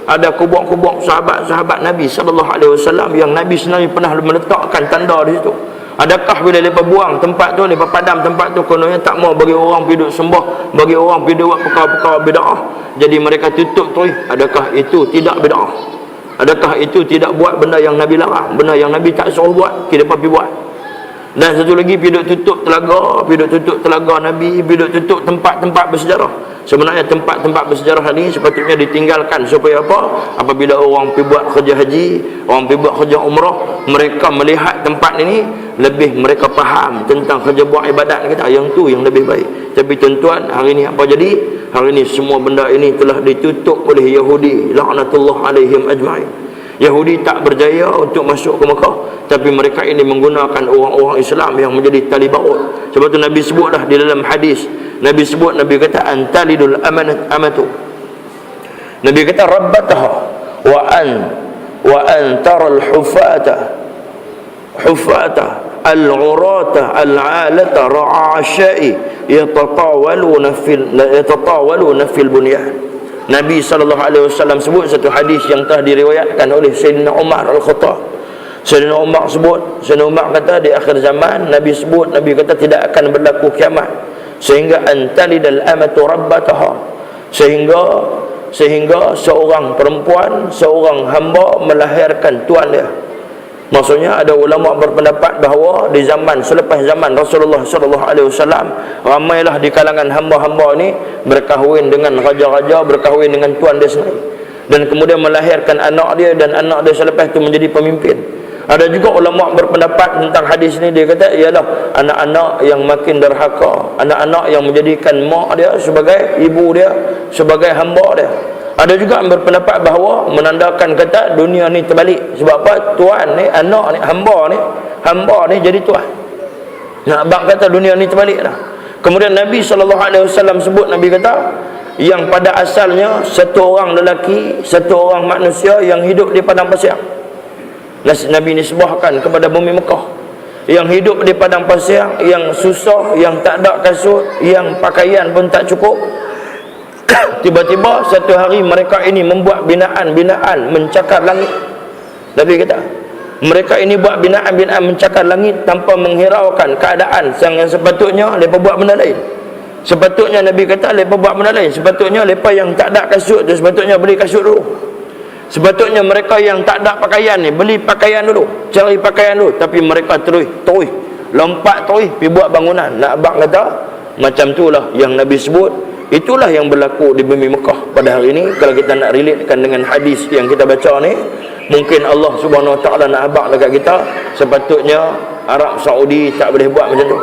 ada kubur-kubur sahabat-sahabat Nabi SAW yang Nabi sendiri pernah meletakkan tanda di situ. Adakah bila mereka buang tempat tu, mereka padam tempat tu, kononnya tak mau bagi orang pergi duduk sembah, bagi orang pergi buat perkara-perkara bid'ah, jadi mereka tutup tu. Adakah itu tidak bid'ah? Adakah itu tidak buat benda yang Nabi larang, benda yang Nabi tak suruh buat, kita pergi buat? Dan satu lagi, pergi tutup telaga Nabi, pergi tutup tempat-tempat bersejarah. Sebenarnya tempat-tempat bersejarah ni sepatutnya ditinggalkan. Supaya apa? Apabila orang pergi buat kerja haji, orang pergi buat kerja umrah, mereka melihat tempat ini, lebih mereka faham tentang kerja buat ibadat kita. Yang tu yang lebih baik. Tapi tuan-tuan, hari ni apa jadi? Hari ni semua benda ini telah ditutup oleh Yahudi, laknatullah alaihim ajma'in. Yahudi tak berjaya untuk masuk ke Mekah, tapi mereka ini menggunakan orang-orang Islam yang menjadi tali baut. Sebab tu Nabi sebut dah di dalam hadis, Nabi sebut, Nabi kata antalidul amatu, Nabi kata rabbataha wa an taral hufata al-urata al-alata ra'ashai yatatawaluna fil bunyan. Nabi SAW sebut satu hadis yang telah diriwayatkan oleh Sayyidina Umar Al-Khattab. Sayyidina Umar sebut, Sayyidina Umar kata di akhir zaman, Nabi sebut, Nabi kata tidak akan berlaku kiamat sehingga antalidal amatu rabbataha, sehingga seorang perempuan, seorang hamba melahirkan tuan dia. Maksudnya ada ulama berpendapat bahawa di zaman selepas zaman Rasulullah SAW, ramailah di kalangan hamba-hamba ni berkahwin dengan raja-raja, berkahwin dengan tuan dia sendiri, dan kemudian melahirkan anak dia, dan anak dia selepas itu menjadi pemimpin. Ada juga ulama berpendapat tentang hadis ni, dia kata ialah anak-anak yang makin derhaka, anak-anak yang menjadikan mak dia sebagai ibu dia, sebagai hamba dia. Ada juga yang berpendapat bahawa menandakan kata dunia ni terbalik. Sebab apa? Tuan ni, anak ni, hamba ni jadi tuan. Nak abang kata dunia ni terbalik dah. Kemudian Nabi SAW sebut, Nabi kata yang pada asalnya satu orang lelaki, satu orang manusia yang hidup di padang pasir. Nabi nisbahkan kepada bumi Mekah, yang hidup di padang pasir, yang susah, yang tak ada kasut, yang pakaian pun tak cukup. Tiba-tiba satu hari mereka ini membuat binaan-binaan mencakar langit. Nabi kata mereka ini buat binaan-binaan mencakar langit tanpa menghiraukan keadaan yang sepatutnya mereka buat benda lain. Sepatutnya Nabi kata mereka buat benda lain. Sepatutnya mereka yang tak ada kasut tu sepatutnya beli kasut dulu. Sepatutnya mereka yang tak ada pakaian ni beli pakaian dulu, cari pakaian dulu. Tapi mereka terus lompat pergi buat bangunan. Nak abang kata macam itulah yang Nabi sebut. Itulah yang berlaku di bumi Mekah pada hari ini. Kalau kita nak relatekan dengan hadis yang kita baca ni, mungkin Allah Subhanahu Wa Taala nak abang dekat kita, sepatutnya Arab Saudi tak boleh buat macam tu.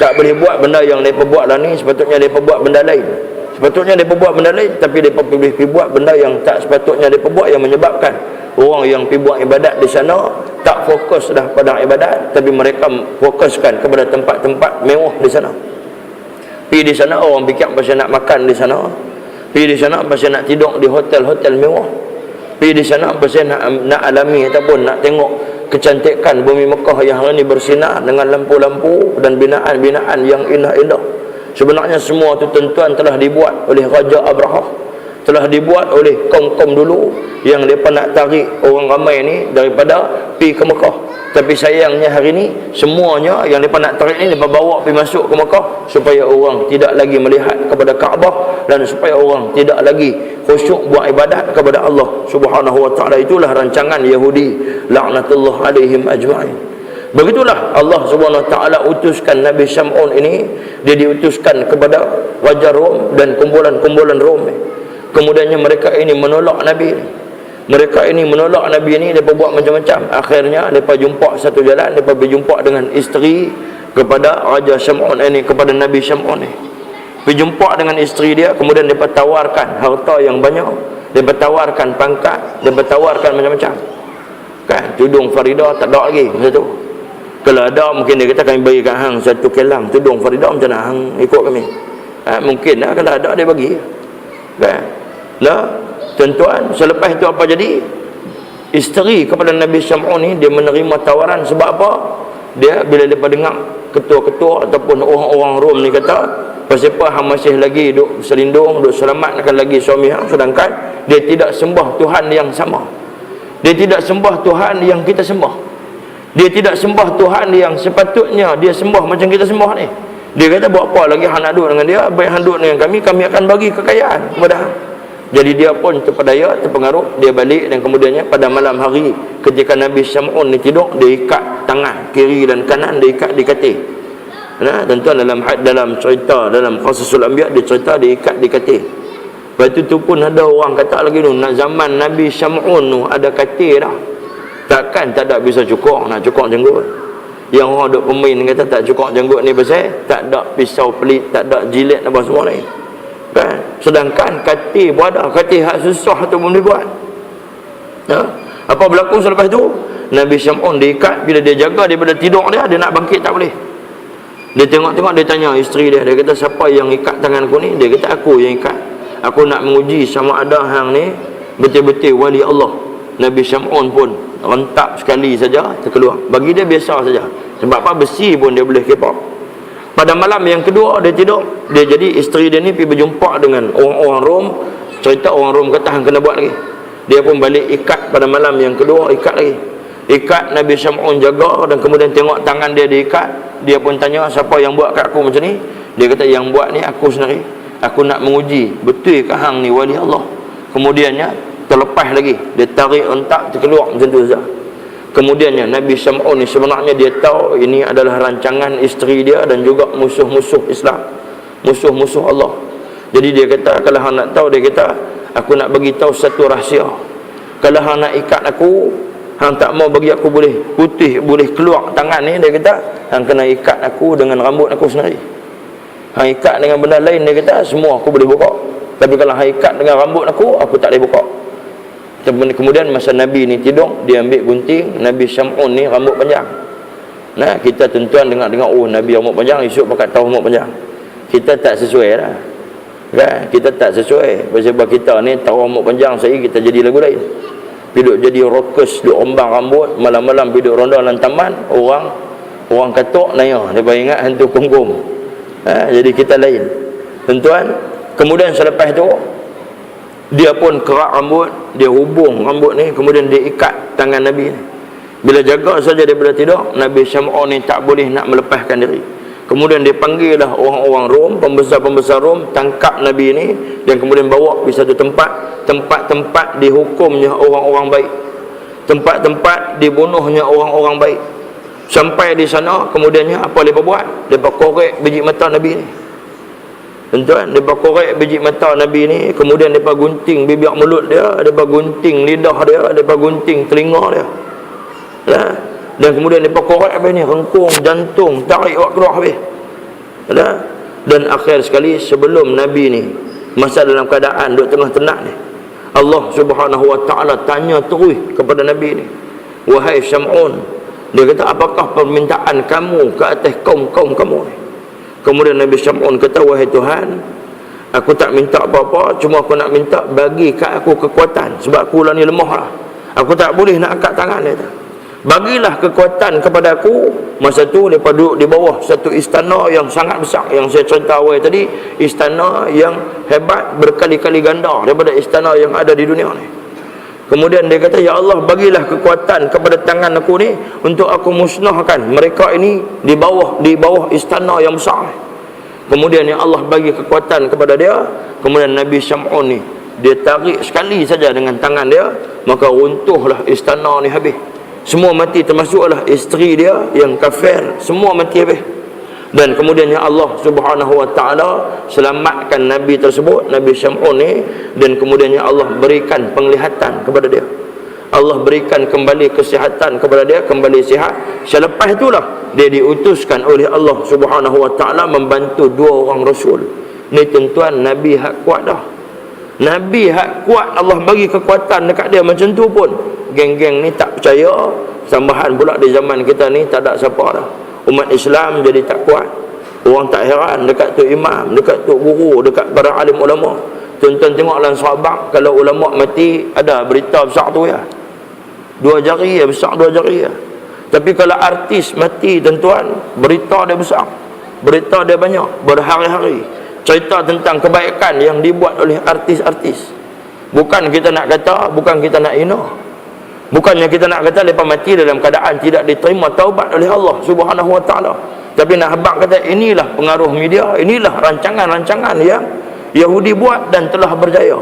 Tak boleh buat benda yang mereka buat lah ni. Sepatutnya mereka buat benda lain. Sepatutnya mereka buat benda lain, tapi mereka boleh pergi buat benda yang tak sepatutnya mereka buat, yang menyebabkan orang yang pergi buat ibadat di sana tak fokus dah pada ibadat, tapi mereka fokuskan kepada tempat-tempat mewah di sana. Pergi di sana orang fikir pasal nak makan di sana. Pergi di sana pasal nak tidur di hotel-hotel mewah. Pergi di sana pasal nak alami ataupun nak tengok kecantikan bumi Mekah yang hari ini bersinar dengan lampu-lampu dan binaan-binaan yang indah-indah. Sebenarnya semua itu tuan-tuan telah dibuat oleh Raja Abrahah, telah dibuat oleh kaum-kaum dulu yang mereka nak tarik orang ramai ni daripada pergi ke Mekah. Tapi sayangnya hari ni semuanya yang mereka nak tarik ni mereka bawa pergi masuk ke Mekah supaya orang tidak lagi melihat kepada Kaabah dan supaya orang tidak lagi khusyuk buat ibadat kepada Allah Subhanahu Wa Taala. Itulah rancangan Yahudi, laknatullah alaihim ajma'in. Begitulah Allah Subhanahu Wa Taala utuskan Nabi Syam'un ini. Dia diutuskan kepada Raja Rom dan kumpulan-kumpulan Rom. Kemudiannya mereka ini menolak Nabi ini. Mereka ini menolak Nabi ini, mereka buat macam-macam. Akhirnya mereka jumpa satu jalan, mereka berjumpa dengan isteri kepada Raja Syam'un ini, kepada Nabi Syam'un ini. Berjumpa dengan isteri dia, kemudian mereka tawarkan harta yang banyak, mereka tawarkan pangkat, mereka tawarkan macam-macam. Kan, tudung Farida tak ada lagi masa tu. Kalau ada mungkin dia kata kami bagi kat hang satu kelang tudung Farida, macam mana hang ikut kami? Mungkin lah, kalau ada dia bagi. Kan? Nah, tuan-tuan, selepas itu apa jadi? isteri kepada Nabi Syam'un ni, dia menerima tawaran. Sebab apa? Dia bila dia dengar ketua-ketua ataupun orang-orang Rom ni kata, pasal apa hang masih lagi duk selindung, duk selamatkan lagi suami hang, sedangkan dia tidak sembah Tuhan yang sama. Dia tidak sembah Tuhan yang kita sembah. Dia tidak sembah Tuhan yang sepatutnya dia sembah macam kita sembah ni. Dia kata, buat apa lagi hang nak duduk dengan dia? Baik hang duduk dengan kami akan bagi kekayaan kepada hang. Jadi dia pun terpedaya, terpengaruh. Dia balik, dan kemudiannya pada malam hari ketika Nabi Syam'un ni tidur, dia ikat tangan kiri dan kanan, dia ikat di katil. Nah, tuan-tuan, dalam cerita, dalam Qasasul Anbiya, dia cerita dia ikat di katil. Lepas tu pun ada orang kata lagi tu, nak zaman Nabi Syam'un tu ada katil dah. Takkan tak ada bisa cukur, nak cukur jenggot. Yang orang duk pemain kata tak cukur jenggot ni pasal tak ada pisau pelit, tak ada jilet apa semua ni. Kan? Sedangkan katil pun ada, katil hak susah tu pun dibuat. Ya? Apa berlaku selepas tu? Nabi Syam'un diikat, bila dia jaga daripada tidur dia nak bangkit tak boleh. Dia tengok-tengok, dia tanya isteri dia kata, siapa yang ikat tanganku ni? Dia kata, aku yang ikat. Aku nak menguji sama ada hang ni betul-betul wali Allah. Nabi Syam'un pun rentak sekali saja terkeluar. Bagi dia biasa saja. Sebab apa? Besi pun dia boleh kepak. Pada malam yang kedua dia tidur, dia jadi isteri dia ni pergi berjumpa dengan orang-orang Rom. Cerita orang Rom kata hang kena buat lagi. Dia pun balik ikat pada malam yang kedua, ikat lagi. Ikat, Nabi Syam'un jaga, dan kemudian tengok tangan dia diikat. Dia pun tanya, siapa yang buat kat aku macam ni? Dia kata, yang buat ni aku sendiri. Aku nak menguji, betul ke hang ni wali Allah? Kemudiannya terlepas lagi, dia tarik rentak, terkeluar macam tu saja. Kemudiannya Nabi Syam'un ni sebenarnya dia tahu ini adalah rancangan isteri dia dan juga musuh-musuh Islam, musuh-musuh Allah. Jadi dia kata, kalau hang nak tahu, dia kata, aku nak bagi tahu satu rahsia. Kalau hang nak ikat aku, hang tak mau bagi aku boleh putih, boleh keluar tangan ni, dia kata, hang kena ikat aku dengan rambut aku sendiri. Hang ikat dengan benda lain, dia kata, semua aku boleh buka. Tapi kalau hang ikat dengan rambut aku tak boleh buka. Kemudian masa Nabi ni tidur, dia ambil gunting. Nabi Syam'un ni rambut panjang. Nah, kita tuan-tuan dengar-dengar, oh Nabi rambut panjang, esok pakai tahu rambut panjang. Kita tak sesuai lah. Kan? Kita tak sesuai. Sebab kita ni tahu rambut panjang, saya kita jadi lagu lain. Duduk jadi rockers, duduk ombang rambut, malam-malam duduk ronda dalam taman, orang katok naya, dia ingat hantu kungkum. Jadi kita lain. Tuan-tuan, kemudian selepas tu dia pun kerak rambut, dia hubung rambut ni, kemudian dia ikat tangan Nabi ni. Bila jaga saja daripada tidur, Nabi Syam'un ni tak boleh nak melepaskan diri. Kemudian dia panggil lah orang-orang Rom, pembesar-pembesar Rom, tangkap Nabi ni, dan kemudian bawa pergi satu tempat dihukumnya orang-orang baik, tempat-tempat dibunuhnya orang-orang baik. Sampai di sana, kemudiannya apa mereka buat? Mereka korek biji mata Nabi ni. Tuan-tuan, mereka korek biji mata Nabi ni, kemudian mereka gunting bibir mulut dia, mereka gunting lidah dia, mereka gunting telinga dia. Dan kemudian mereka korek habis ni, rengkung jantung, tarik awak keluar habis. Dan akhir sekali, sebelum Nabi ni masa dalam keadaan duduk tengah tenang ni, Allah Subhanahu wa ta'ala tanya terus kepada Nabi ni, wahai Syam'un, dia kata, apakah permintaan kamu ke atas kaum-kaum kamu ni? Kemudian Nabi Syam'un kata, wahai Tuhan, aku tak minta apa-apa, cuma aku nak minta bagi kat aku kekuatan, sebab aku lah ni lemah lah, aku tak boleh nak angkat tangan dia. Bagilah kekuatan kepada aku. Masa tu mereka duduk di bawah satu istana yang sangat besar, yang saya cerita awal tadi, istana yang hebat berkali-kali ganda daripada istana yang ada di dunia ni. Kemudian dia kata, ya Allah, bagilah kekuatan kepada tangan aku ni untuk aku musnahkan mereka ini di bawah istana yang besar. Kemudian ya Allah bagi kekuatan kepada dia. Kemudian Nabi Syam'un ni, dia tarik sekali saja dengan tangan dia, maka runtuhlah istana ni habis. Semua mati, termasuklah isteri dia yang kafir, semua mati habis. Dan kemudiannya Allah Subhanahu wa ta'ala selamatkan Nabi tersebut, Nabi Syam'un ni, dan kemudiannya Allah berikan penglihatan kepada dia. Allah berikan kembali kesihatan kepada dia, kembali sihat. Selepas itulah dia diutuskan oleh Allah Subhanahu wa ta'ala membantu dua orang Rasul. Ni tuan-tuan, Nabi hak kuat dah. Nabi hak kuat, Allah bagi kekuatan dekat dia macam tu pun geng-geng ni tak percaya. Tambahan pula di zaman kita ni tak ada siapa dah. Umat Islam jadi tak kuat. Orang tak heran dekat tu imam, dekat tu guru, dekat para alim ulama. Tuan-tuan tengok dalam sahabat, kalau ulama mati ada berita besar tu ya. Dua jari besar, dua jari. Tapi kalau artis mati tuan-tuan, berita dia besar, berita dia banyak, berhari-hari. Cerita tentang kebaikan yang dibuat oleh artis-artis. Bukan kita nak kata, bukan kita nak hina. Bukannya kita nak kata lepas mati dalam keadaan tidak diterima taubat oleh Allah Subhanahu Wa Taala. Tapi nak habaq kata inilah pengaruh media, inilah rancangan-rancangan yang Yahudi buat dan telah berjaya.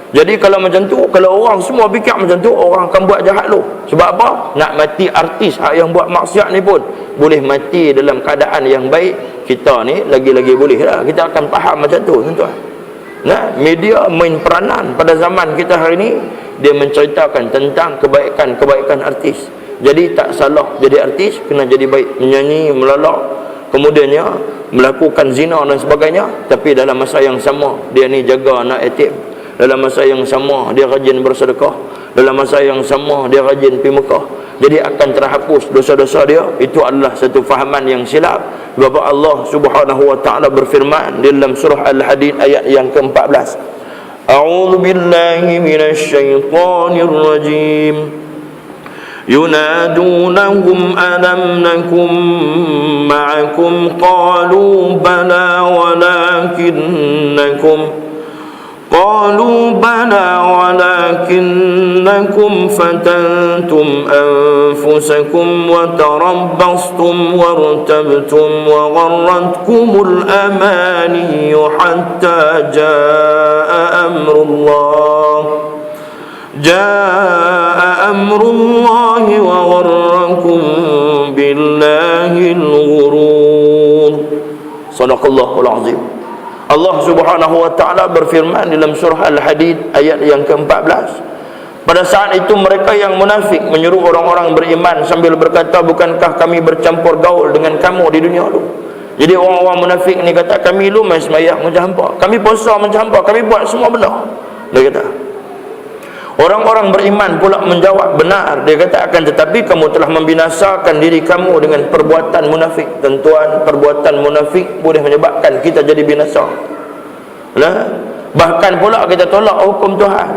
Jadi kalau macam tu, kalau orang semua fikir macam tu, orang akan buat jahat lu. Sebab apa? Nak mati artis yang buat maksiat ni pun boleh mati dalam keadaan yang baik. Kita ni lagi-lagi boleh lah. Kita akan faham macam tu, tuan-tuan. Nah, media main peranan pada zaman kita hari ni. Dia menceritakan tentang kebaikan-kebaikan artis. Jadi tak salah jadi artis, kena jadi baik, menyanyi, melalak, kemudiannya melakukan zina dan sebagainya. Tapi dalam masa yang sama, dia ni jaga anak yatim. Dalam masa yang sama, dia rajin bersedekah. Dalam masa yang sama, dia rajin pergi Mekah. Jadi akan terhapus dosa-dosa dia. Itu adalah satu fahaman yang silap. Sebab Allah Subhanahu Wa Taala berfirman dalam surah Al-Hadid ayat yang ke-14. A'udzu billahi minasy syaithanir rajim. Yunadunahum alam nakum ma'akum qalu bala walakinnakum فتنتم أنفسكم وتربصتم وارتبتم وغرتكم الأماني حتى جاء أمر الله وغركم بالله الغرور. صدق الله العظيم. Allah Subhanahu Wa Taala berfirman dalam surah Al-Hadid ayat yang ke-14. Pada saat itu mereka yang munafik menyuruh orang-orang beriman sambil berkata, bukankah kami bercampur gaul dengan kamu di dunia dulu? Jadi orang-orang munafik ni kata, kami lu main sembahyang macam hampa, kami puasa macam hampa, kami buat semua benda. Dia kata. Orang-orang beriman pula menjawab, benar. Dia kata, akan tetapi kamu telah membinasakan diri kamu dengan perbuatan munafik. Tentuan perbuatan munafik boleh menyebabkan kita jadi binasa. Nah, bahkan pula kita tolak hukum Tuhan.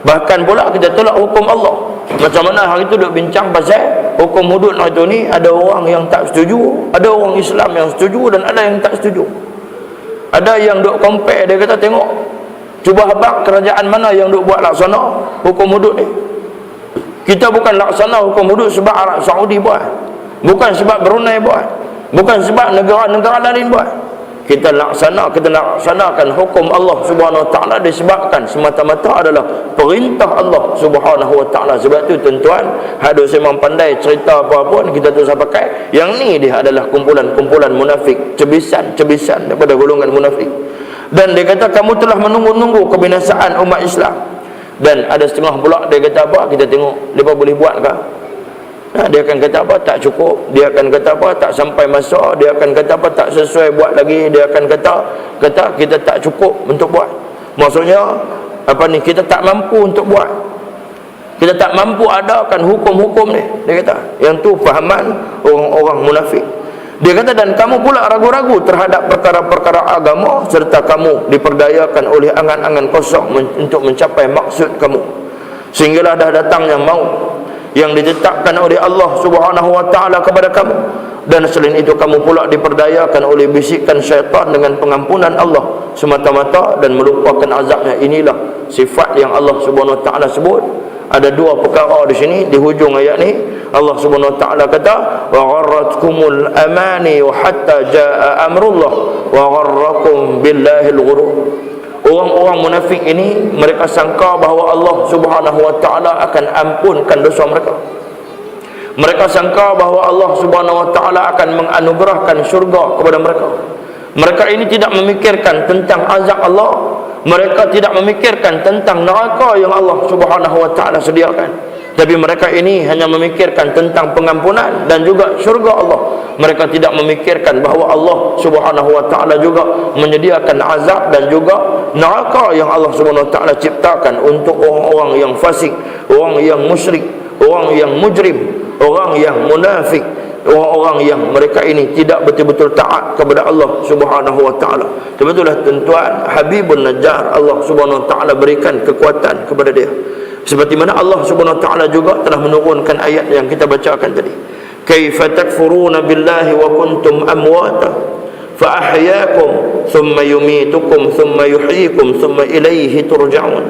Bahkan pula kita tolak hukum Allah. Macam mana hari itu duk bincang pasal hukum hudud hari itu ni, ada orang yang tak setuju, ada orang Islam yang setuju dan ada yang tak setuju. Ada yang duk compare, dia kata tengok, cuba habaq kerajaan mana yang duk buat laksana hukum hudud ni. Kita bukan laksana hukum hudud sebab Arab Saudi buat, bukan sebab Brunei buat, bukan sebab negara-negara lain buat. Kita laksanakan hukum Allah Subhanahu Wa Taala disebabkan semata-mata adalah perintah Allah Subhanahu Wa Taala. Sebab tu tuan-tuan, hadus memang pandai cerita apa pun kita tu saya pakai. Yang ni dia adalah kumpulan-kumpulan munafik, cebisan daripada golongan munafik. Dan dia kata kamu telah menunggu-nunggu kebinasaan umat Islam. Dan ada setengah pula dia kata apa? Kita tengok mereka boleh buat ke? Dia akan kata apa? Tak cukup. Dia akan kata apa? Tak sampai masa. Dia akan kata apa? Tak sesuai buat lagi. Dia akan kata kita tak cukup untuk buat. Maksudnya apa ni? Kita tak mampu untuk buat. Kita tak mampu adakan hukum-hukum ni. Dia kata yang tu fahaman orang-orang munafik. Dia kata dan kamu pula ragu-ragu terhadap perkara-perkara agama serta kamu diperdayakan oleh angan-angan kosong untuk mencapai maksud kamu. Sehinggalah dah datangnya maut yang ditetapkan oleh Allah Subhanahu Wa Taala kepada kamu, dan selain itu kamu pula diperdayakan oleh bisikan syaitan dengan pengampunan Allah semata-mata dan melupakan azabnya. Inilah sifat yang Allah Subhanahu Wa Taala sebut. Ada dua perkara di sini di hujung ayat ni. Allah Subhanahu Wa Taala kata wa gharratkumul amani hatta jaa amrullah wa gharrakum billahil ghurur. Orang-orang munafik ini mereka sangka bahawa Allah Subhanahu Wa Taala akan ampunkan dosa mereka. Mereka sangka bahawa Allah Subhanahu Wa Taala akan menganugerahkan syurga kepada mereka. Mereka ini tidak memikirkan tentang azab Allah. Mereka tidak memikirkan tentang neraka yang Allah Subhanahu Wa Taala sediakan. Tapi mereka ini hanya memikirkan tentang pengampunan dan juga syurga Allah. Mereka tidak memikirkan bahawa Allah Subhanahu Wa Taala juga menyediakan azab dan juga neraka yang Allah Subhanahu Wa Taala ciptakan untuk orang-orang yang fasik, orang yang musyrik, orang yang mujrim, orang yang munafik, orang-orang yang mereka ini tidak betul-betul taat kepada Allah Subhanahu Wa Taala. Sebetulnya tuan-tuan, Habibun Najjar Allah Subhanahu Wa Taala berikan kekuatan kepada dia. Seperti mana Allah Subhanahu wa taala juga telah menurunkan ayat yang kita bacakan tadi. Kaifa takfuruna billahi wa kuntum amwata fa ahyaakum thumma yumitukum thumma yuhyikum thumma ilaihi turja'un.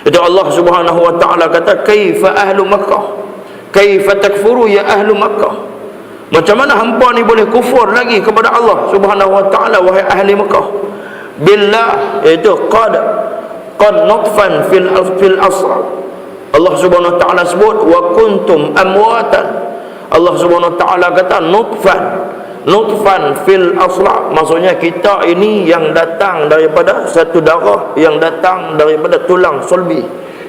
Itu Allah Subhanahu wa taala kata, kaifa ahlu Makkah, kaifa takfuru ya ahlu Makkah. Macam mana hampa ni boleh kufur lagi kepada Allah Subhanahu wa taala, wahai ahli Makkah? Billah, iaitu qad nutfan fil asra. Allah Subhanahu wa taala sebut wa kuntum amwatan. Allah Subhanahu wa taala kata nutfan fil asla, maksudnya kita ini yang datang daripada satu darah, yang datang daripada tulang sulbi,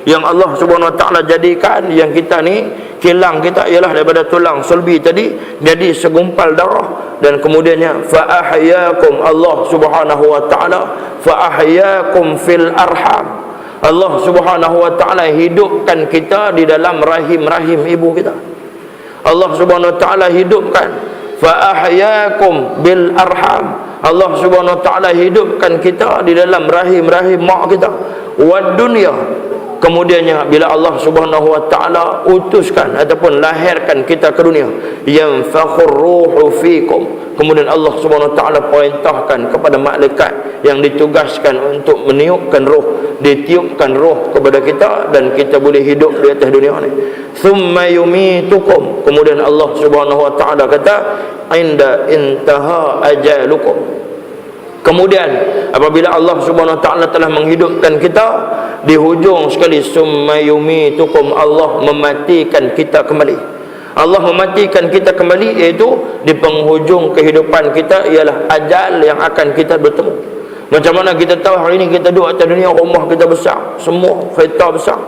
yang Allah Subhanahu wa taala jadikan yang kita ni, kilang kita ialah daripada tulang sulbi tadi jadi segumpal darah. Dan kemudiannya fa ahyakum, Allah Subhanahu wa taala fa ahyakum fil arham, Allah Subhanahu wa taala hidupkan kita di dalam rahim ibu kita. Allah Subhanahu wa taala hidupkan fa ahyakum bil arham, Allah Subhanahu wa taala hidupkan kita di dalam rahim mak kita. Wad dunya, kemudiannya bila Allah Subhanahu wa taala utuskan ataupun lahirkan kita ke dunia, yang fakhur ruhu fikum, kemudian Allah Subhanahu wa taala perintahkan kepada malaikat yang ditugaskan untuk meniupkan roh, ditiupkan roh kepada kita dan kita boleh hidup di atas dunia ni. Thumma yumitukum, kemudian Allah Subhanahu wa taala kata inda intaha ajalukum, kemudian apabila Allah Subhanahu wa taala telah menghidupkan kita, di hujung sekali summa yumitukum, Allah mematikan kita kembali. Allah mematikan kita kembali, iaitu di penghujung kehidupan kita ialah ajal yang akan kita bertemu. Macam mana kita tahu hari ini kita duduk atas dunia, rumah kita besar, semua kereta besar,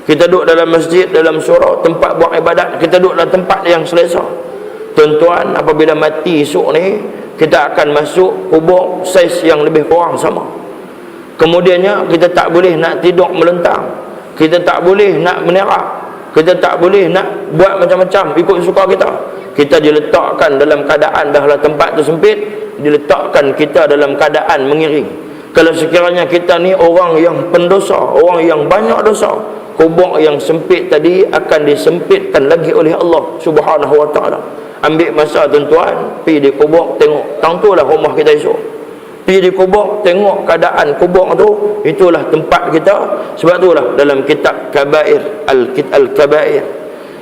kita duduk dalam masjid, dalam surau, tempat buat ibadat, kita duduk dalam tempat yang selesa. Tuan-tuan, apabila mati esok ni, kita akan masuk kubur saiz yang lebih kurang sama. Kemudiannya kita tak boleh nak tidur melentang, kita tak boleh nak menerak, kita tak boleh nak buat macam-macam ikut suka kita. Kita diletakkan dalam keadaan dahlah tempat tu sempit, diletakkan kita dalam keadaan mengiring. Kalau sekiranya kita ni orang yang pendosa, orang yang banyak dosa, kubur yang sempit tadi akan disempitkan lagi oleh Allah Subhanahu wa taala. Ambil masa tuan-tuan, pergi di kubur tengok, tang tu lah rumah kita esok. Pergi di kubur tengok keadaan kubur tu, itulah tempat kita. Sebab itulah dalam kitab Kabair, Al-Kabair,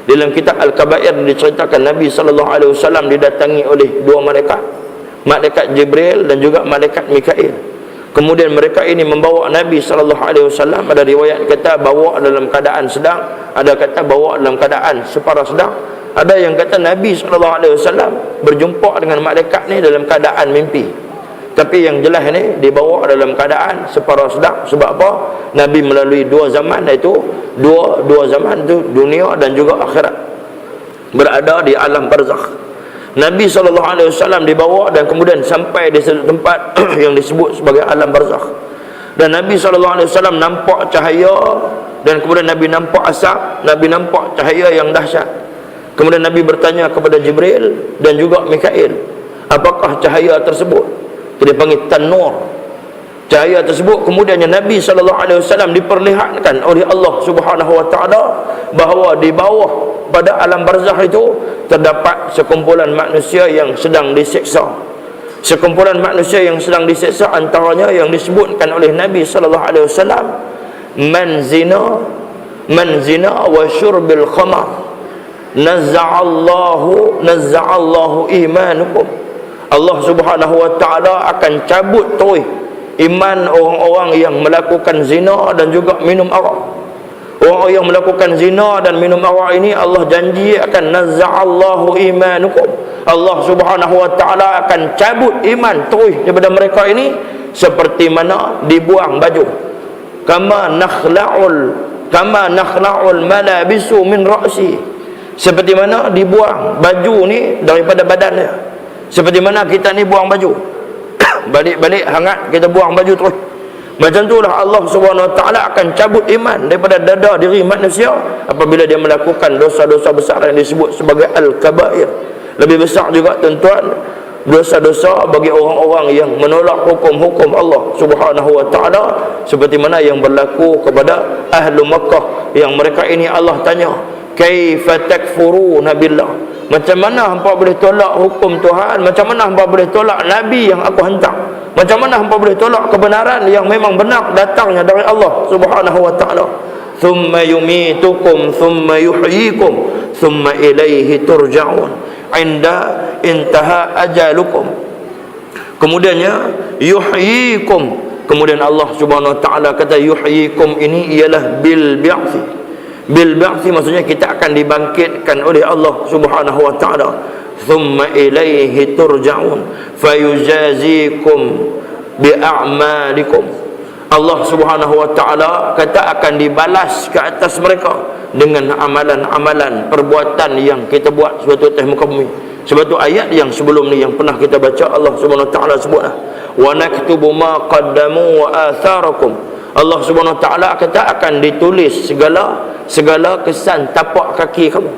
dalam kitab Al-Kabair diceritakan Nabi sallallahu alaihi wasallam didatangi oleh dua malaikat, malaikat Jibril dan juga malaikat Mikail. Kemudian mereka ini membawa Nabi sallallahu alaihi wasallam, ada riwayat kata bawa dalam keadaan sedang, ada kata bawa dalam keadaan separa sedang, ada yang kata Nabi sallallahu alaihi wasallam berjumpa dengan malaikat ni dalam keadaan mimpi. Tapi yang jelas ni dibawa dalam keadaan separa sedang. Sebab apa? Nabi melalui dua zaman, iaitu dua zaman tu, dunia dan juga akhirat, berada di alam barzakh. Nabi SAW dibawa dan kemudian sampai di satu tempat yang disebut sebagai alam barzakh. Dan Nabi SAW nampak cahaya, dan kemudian Nabi nampak asap, Nabi nampak cahaya yang dahsyat. Kemudian Nabi bertanya kepada Jibril dan juga Mikail, apakah cahaya tersebut? Dia panggil tanur. Cahaya tersebut kemudiannya Nabi SAW diperlihatkan oleh Allah Subhanahu wa taala bahawa di bawah pada alam barzakh itu terdapat sekumpulan manusia yang sedang diseksa. Sekumpulan manusia yang sedang diseksa, antaranya yang disebutkan oleh Nabi SAW, man zina wa syurbil khamar nazza'allahu imanukum. Allah Subhanahu wa taala akan cabut terus iman orang-orang yang melakukan zina dan juga minum arak. Orang yang melakukan zina dan minum arak ini Allah janji akan nazza'allahu imanukum. Allah Subhanahu wa taala akan cabut iman terus daripada mereka ini, seperti mana dibuang baju. Kama nakhla'ul malabisu min ra'si. Seperti mana dibuang baju ni daripada badannya. Seperti mana kita ni buang baju, balik-balik hangat kita buang baju terus. Macam itulah Allah Subhanahu wa taala akan cabut iman daripada dada diri manusia apabila dia melakukan dosa-dosa besar yang disebut sebagai al-kabair. Lebih besar juga tuan-tuan, dosa-dosa bagi orang-orang yang menolak hukum-hukum Allah Subhanahu wa taala, seperti mana yang berlaku kepada ahlu Makkah, yang mereka ini Allah tanya, kaifa takfuruna billah, macam mana hangpa boleh tolak hukum Tuhan, macam mana hangpa boleh tolak nabi yang aku hantar, macam mana hangpa boleh tolak kebenaran yang memang benar datangnya dari Allah Subhanahu wa taala. Thumma yumitukum thumma yuhyikum thumma ilaihi turja'un inda intaha ajalukum. Kemudiannya yuhyikum, kemudian Allah Subhanahu wa taala kata yuhyikum ini ialah bil bi'thi. Bil bi'thi maksudnya kita akan dibangkitkan oleh Allah Subhanahu wa taala. Thumma ilaihi turja'un fayujazikum bi a'malikum. Allah Subhanahu wa taala kata akan dibalas ke atas mereka dengan amalan-amalan perbuatan yang kita buat suatu atas muka bumi. Sebab tu ayat yang sebelum ni yang pernah kita baca, Allah Subhanahu wa taala sebutlah, wa naktubu ma qaddamu wa atharakum. Allah Subhanahu wa taala kata akan ditulis segala kesan tapak kaki kamu,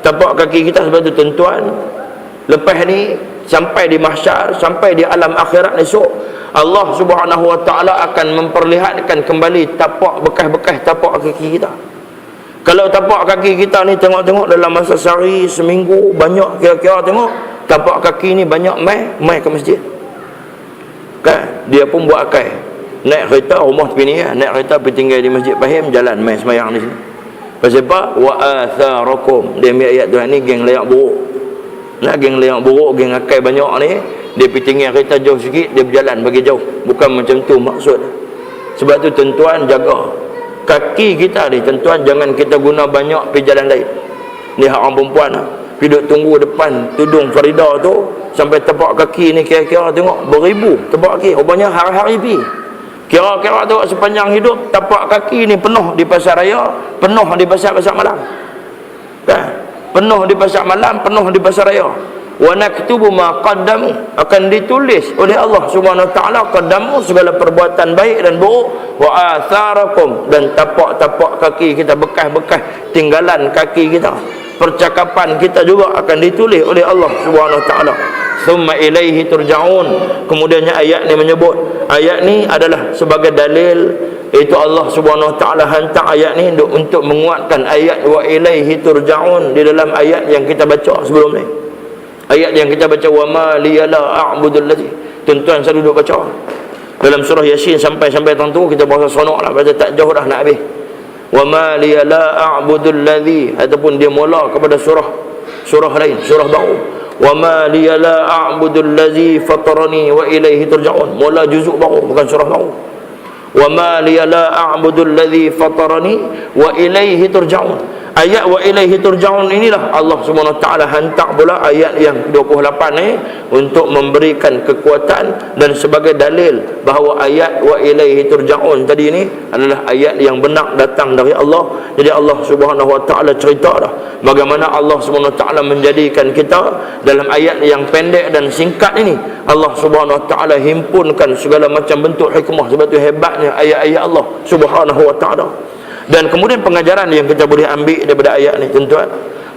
tapak kaki kita. Sebab tu tuan-tuan, lepas ni sampai di mahsyar, sampai di alam akhirat esok, Allah Subhanahu wa taala akan memperlihatkan kembali tapak bekas-bekas tapak kaki kita. Kalau tapak kaki kita ni tengok-tengok dalam masa sehari, seminggu, banyak kira-kira tengok tapak kaki ni banyak mai ke masjid. Kan? Dia pun buat akal. Naik kereta rumah tepi ni, naik kereta pergi tinggal di Masjid Fahim, jalan mai semayang di sini. Pasal apa? Wa atharakum. Dia ambil ayat Tuhan ni geng layak buruk. Nak geng layak buruk, geng akal banyak ni, dia pergi tinggal kereta jauh sikit, dia berjalan bagi jauh. Bukan macam tu maksud. Sebab tu tuan-tuan jaga kaki kita ni, tuan-tuan jangan kita guna banyak pergi jalan lain. Ni hak orang perempuan lah, pergi duduk tunggu depan tudung Farida tu, sampai tapak kaki ni kira-kira tengok beribu tapak kaki. Rupanya hari-hari pergi. Kira-kira tu sepanjang hidup tapak kaki ni penuh di pasar raya, penuh di pasar-pasar malam. Kan? Penuh di pasar malam, penuh di pasar raya. Wa naktubu ma qaddamu, akan ditulis oleh Allah Subhanahu wa taala qaddamu, segala perbuatan baik dan buruk, wa atharakum, dan tapak-tapak kaki kita, bekas-bekas tinggalan kaki kita, percakapan kita juga akan ditulis oleh Allah Subhanahu wa taala. Thumma ilaihi turja'un. Kemudiannya ayat ni menyebut, ayat ni adalah sebagai dalil, itu Allah Subhanahu wa taala hantar ayat ni untuk menguatkan ayat wa ilaihi turja'un di dalam ayat yang kita baca sebelum ni. Ayat yang kita baca, wa ma liyala a'budul ladzi. Tuan-tuan selalu duduk baca dalam surah Yasin sampai tentu kita bahasa sonok lah, baca tak jauh dah nak habis. Wa ma liyala a'budul ladzi, ataupun dia mula kepada surah lain, surah baru. Wa ma liyala a'budul ladzi fatarani wa ilaihi turja'un. Mula juzuk baru, bukan surah baru. Wa ma liyala a'budul ladzi fatarani wa ilaihi turja'un. Ayat wa ilaihi turja'un inilah Allah Subhanahu wa taala hantar pula ayat yang 28 ni untuk memberikan kekuatan dan sebagai dalil bahawa ayat wa ilaihi turja'un tadi ni adalah ayat yang benar datang dari Allah. Jadi Allah Subhanahu wa taala cerita dah bagaimana Allah Subhanahu wa taala menjadikan kita dalam ayat yang pendek dan singkat ini. Allah Subhanahu wa taala himpunkan segala macam bentuk hikmah. Sebab tu hebatnya ayat-ayat Allah Subhanahu wa taala. Dan kemudian pengajaran yang kita boleh ambil daripada ayat ni, tuan-tuan,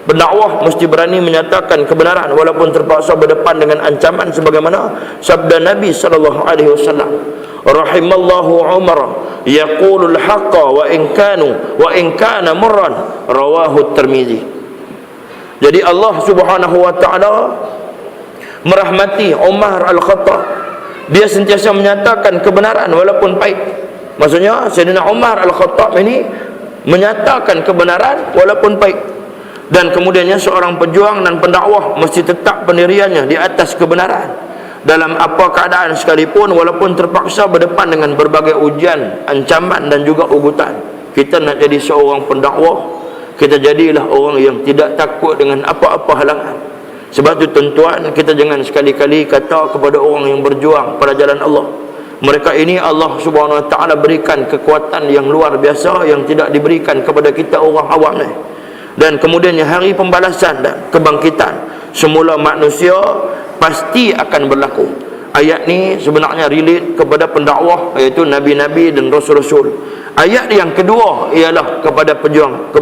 pendakwah mesti berani menyatakan kebenaran walaupun terpaksa berdepan dengan ancaman, sebagaimana sabda Nabi sallallahu alaihi wasallam, rahimallahu Umar yaqulul haqqa wa in kana murran, rawahu Tirmizi. Jadi Allah Subhanahu wa taala merahmati Umar Al-Khattab, dia sentiasa menyatakan kebenaran walaupun pahit. Maksudnya Sayyidina Umar Al-Khattab ini menyatakan kebenaran walaupun pahit. Dan kemudiannya seorang pejuang dan pendakwah mesti tetap pendiriannya di atas kebenaran dalam apa keadaan sekalipun, walaupun terpaksa berdepan dengan berbagai ujian, ancaman dan juga ugutan. Kita nak jadi seorang pendakwah, kita jadilah orang yang tidak takut dengan apa-apa halangan. Sebab tu tuan-tuan, kita jangan sekali-kali kata kepada orang yang berjuang pada jalan Allah, mereka ini Allah Subhanahu wa taala berikan kekuatan yang luar biasa yang tidak diberikan kepada kita orang awam ni. Dan kemudiannya hari pembalasan dan kebangkitan semula manusia pasti akan berlaku. Ayat ni sebenarnya relate kepada pendakwah, iaitu nabi-nabi dan rasul-rasul. Ayat yang kedua ialah kepada pejuang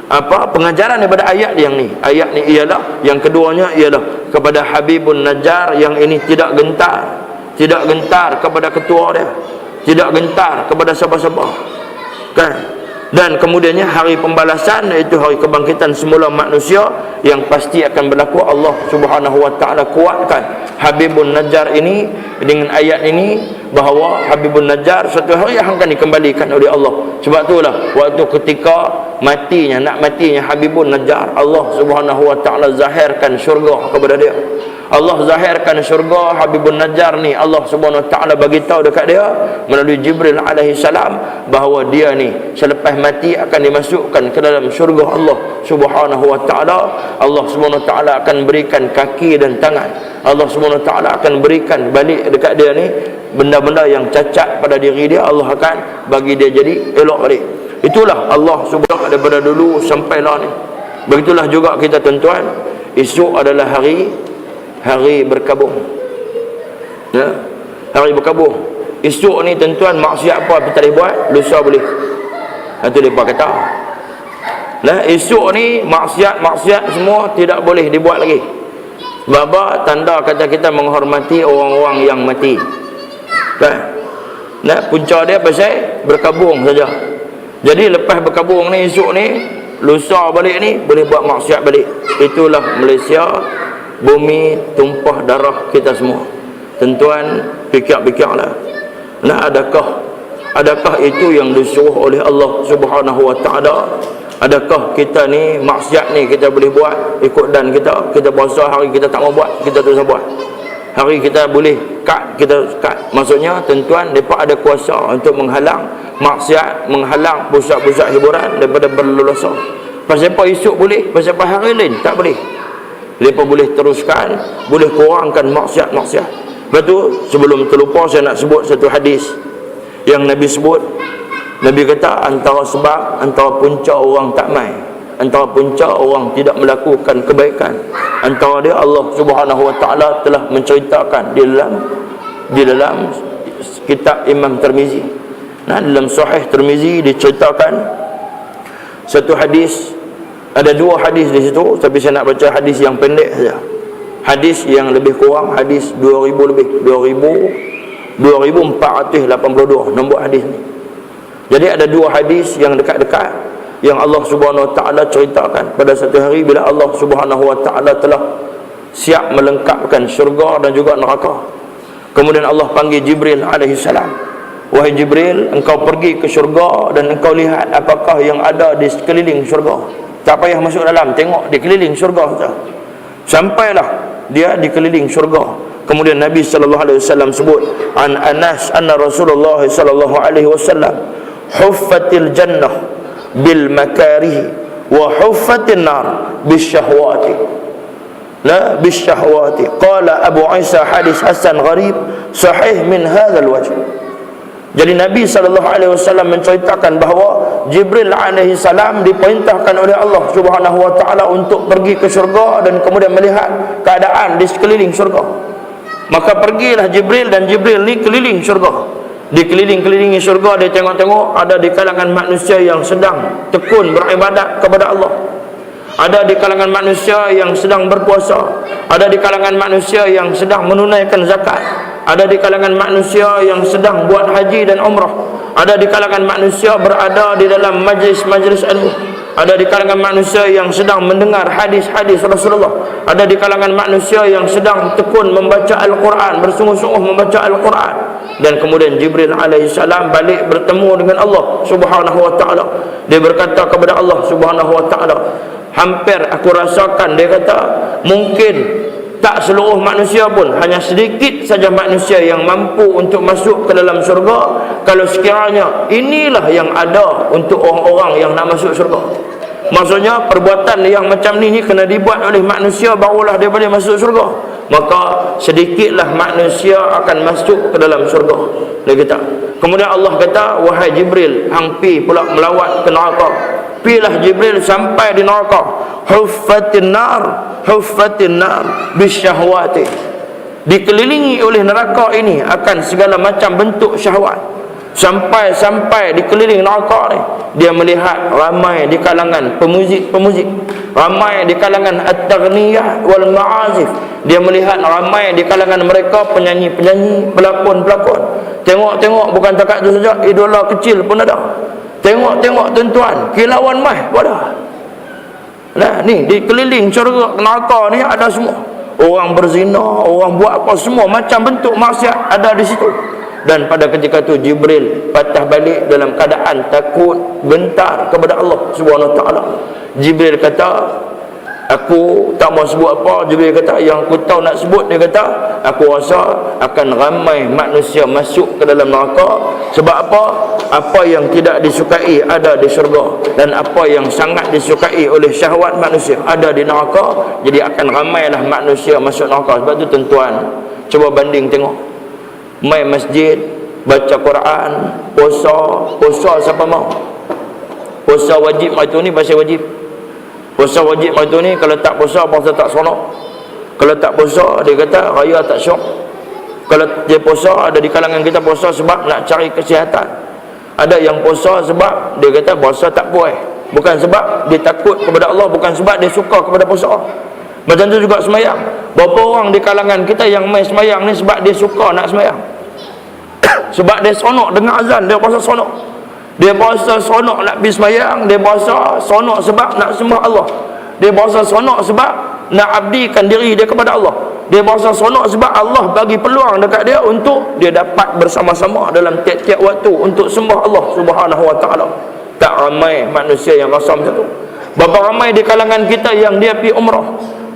apa pengajaran daripada ayat yang ni. Ayat ni ialah, yang keduanya ialah kepada Habibun Najjar, yang ini tidak gentar kepada ketua dia, tidak gentar kepada siapa-siapa, kan? Dan kemudiannya hari pembalasan, iaitu hari kebangkitan semula manusia yang pasti akan berlaku. Allah Subhanahu wa taala kuatkan Habibun Najjar ini dengan ayat ini, bahawa Habibun Najjar suatu hari akan dikembalikan oleh Allah. Sebab itulah waktu ketika nak matinya Habibun Najjar, Allah Subhanahu wa taala zahirkan syurga kepada dia. Allah zahirkan syurga Habibun Najjar ni. Allah Subhanahu wa taala bagi tahu dekat dia melalui Jibril alaihi salam bahawa dia ni selepas mati akan dimasukkan ke dalam syurga Allah Subhanahu wa taala. Allah Subhanahu wa taala akan berikan kaki dan tangan. Allah Subhanahu wa taala akan berikan balik dekat dia ni benda-benda yang cacat pada diri dia, Allah akan bagi dia jadi elok balik. Itulah Allah Subhanahu wa taala daripada dulu sampai lah ni. Begitulah juga kita tuan-tuan, esok adalah hari berkabung. Ya, hari berkabung. Esok ni tuan-tuan, maksiat apa kita boleh buat, lusa boleh. Itu depa kata. Nah, esok ni maksiat semua tidak boleh dibuat lagi. Sebab tanda kata kita menghormati orang-orang yang mati. Kan? Nah, punca dia pasal berkabung saja. Jadi lepas berkabung ni, esok ni, lusa balik ni boleh buat maksiat balik. Itulah Malaysia, bumi tumpah darah kita semua. Tuan-tuan, fikir-fikirlah. Nah, adakah itu yang disuruh oleh Allah Subhanahu wa taala? Adakah kita ni maksiat ni kita boleh buat ikut dan kita puasa hari kita tak mau buat, kita terus buat. Hari kita boleh kita cut. Maksudnya tuan-tuan, depa ada kuasa untuk menghalang maksiat, menghalang pusat-pusat hiburan daripada berleluasa. Pasal apa esok boleh, pasal apa hari lain tak boleh. Mereka boleh teruskan, boleh kurangkan maksiat-maksiat. Lepas tu, sebelum terlupa, saya nak sebut satu hadis yang Nabi sebut. Nabi kata, antara punca orang tak mai, antara punca orang tidak melakukan kebaikan, antara dia Allah Subhanahu wa taala telah menceritakan di dalam kitab Imam Tirmizi. Nah, dalam Sahih Tirmizi diceritakan satu hadis. Ada dua hadis di situ, tapi saya nak baca hadis yang pendek saja. Hadis yang lebih kurang, hadis 2000 lebih, 2482 nombor hadis ni. Jadi ada dua hadis yang dekat-dekat yang Allah Subhanahu wa taala ceritakan pada satu hari bila Allah Subhanahu wa taala telah siap melengkapkan syurga dan juga neraka. Kemudian Allah panggil Jibril alaihi salam. Wahai Jibril, engkau pergi ke syurga dan engkau lihat apakah yang ada di sekeliling syurga. Tak payah masuk dalam, tengok di keliling syurga saja. Sampailah dia di keliling syurga. Kemudian Nabi sallallahu alaihi wasallam sebut, an Anas anna Rasulullah sallallahu alaihi wasallam huffatil jannah bil makarih wa huffatin nar bisyahwati. La bisyahwati. Qala Abu Isa hadis hasan gharib sahih min hadzal wajh. Jadi Nabi SAW menceritakan bahawa Jibril alaihi salam diperintahkan oleh Allah Subhanahu wa taala untuk pergi ke syurga dan kemudian melihat keadaan di sekeliling syurga. Maka pergilah Jibril, dan Jibril ni keliling syurga. Di keliling-kelilingi syurga, dia tengok-tengok ada di kalangan manusia yang sedang tekun beribadat kepada Allah. Ada di kalangan manusia yang sedang berpuasa. Ada di kalangan manusia yang sedang menunaikan zakat. Ada di kalangan manusia yang sedang buat haji dan umrah. Ada di kalangan manusia berada di dalam majlis-majlis ilmu. Ada di kalangan manusia yang sedang mendengar hadis-hadis Rasulullah. Ada di kalangan manusia yang sedang tekun membaca Al-Quran, bersungguh-sungguh membaca Al-Quran. Dan kemudian Jibril alaihissalam balik bertemu dengan Allah Subhanahu wa taala. Dia berkata kepada Allah Subhanahu wa taala, hampir aku rasakan, dia kata, mungkin tak seluruh manusia pun, hanya sedikit saja manusia yang mampu untuk masuk ke dalam syurga. Kalau sekiranya inilah yang ada untuk orang-orang yang nak masuk syurga. Maksudnya perbuatan yang macam ni kena dibuat oleh manusia, barulah dia boleh masuk syurga. Maka sedikitlah manusia akan masuk ke dalam syurga, dia kata. Kemudian Allah kata, wahai Jibril, hang pi pula melawat ke neraka. Pilah Jibril sampai di neraka. Huffatin nar bisyahwati. Dikelilingi oleh neraka ini akan segala macam bentuk syahwat. Sampai di keliling neraka ni, dia melihat ramai di kalangan pemuzik-pemuzik, ramai di kalangan at-taghniyah wal ma'azif. Dia melihat ramai di kalangan mereka penyanyi-penyanyi, pelakon-pelakon. Tengok bukan takat tu saja, idola kecil pun ada. Tengok tuan-tuan, kilauan mai pun ada. Nah, ni di keliling syurga neraka ni ada semua. Orang berzina, orang buat apa, semua macam bentuk maksiat ada di situ. Dan pada ketika itu Jibril patah balik dalam keadaan takut, gentar kepada Allah Subhanahu Wa Taala. Jibril kata, aku tak mau sebut apa. Jibril kata, yang aku tahu nak sebut, dia kata, aku rasa akan ramai manusia masuk ke dalam neraka. Sebab apa? Apa yang tidak disukai ada di syurga, dan apa yang sangat disukai oleh syahwat manusia ada di neraka. Jadi akan ramailah manusia masuk neraka. Sebab tu tuan-tuan, cuba banding tengok. Mai masjid, baca Quran, puasa siapa mau? Puasa wajib itu ni pasal wajib. Puasa wajib itu ni, kalau tak puasa tak seronok. Kalau tak puasa, dia kata raya tak syok. Kalau dia puasa, ada di kalangan kita puasa sebab nak cari kesihatan. Ada yang puasa sebab dia kata puasa tak puas. Bukan sebab dia takut kepada Allah, bukan sebab dia suka kepada puasa. Macam tu juga semayang. Berapa orang di kalangan kita yang main semayang ni sebab dia suka nak semayang. Sebab dia seronok dengar azan, dia puasa seronok. Dia puasa seronok nak pergi semayang. Dia puasa seronok sebab nak sembah Allah. Dia puasa seronok sebab nak abdikan diri dia kepada Allah. Dia puasa seronok sebab Allah bagi peluang dekat dia untuk dia dapat bersama-sama dalam tiap-tiap waktu untuk sembah Allah Subhanahu Wa Taala. Tak ramai manusia yang rasa macam tu. Berapa ramai di kalangan kita yang dia pergi umrah,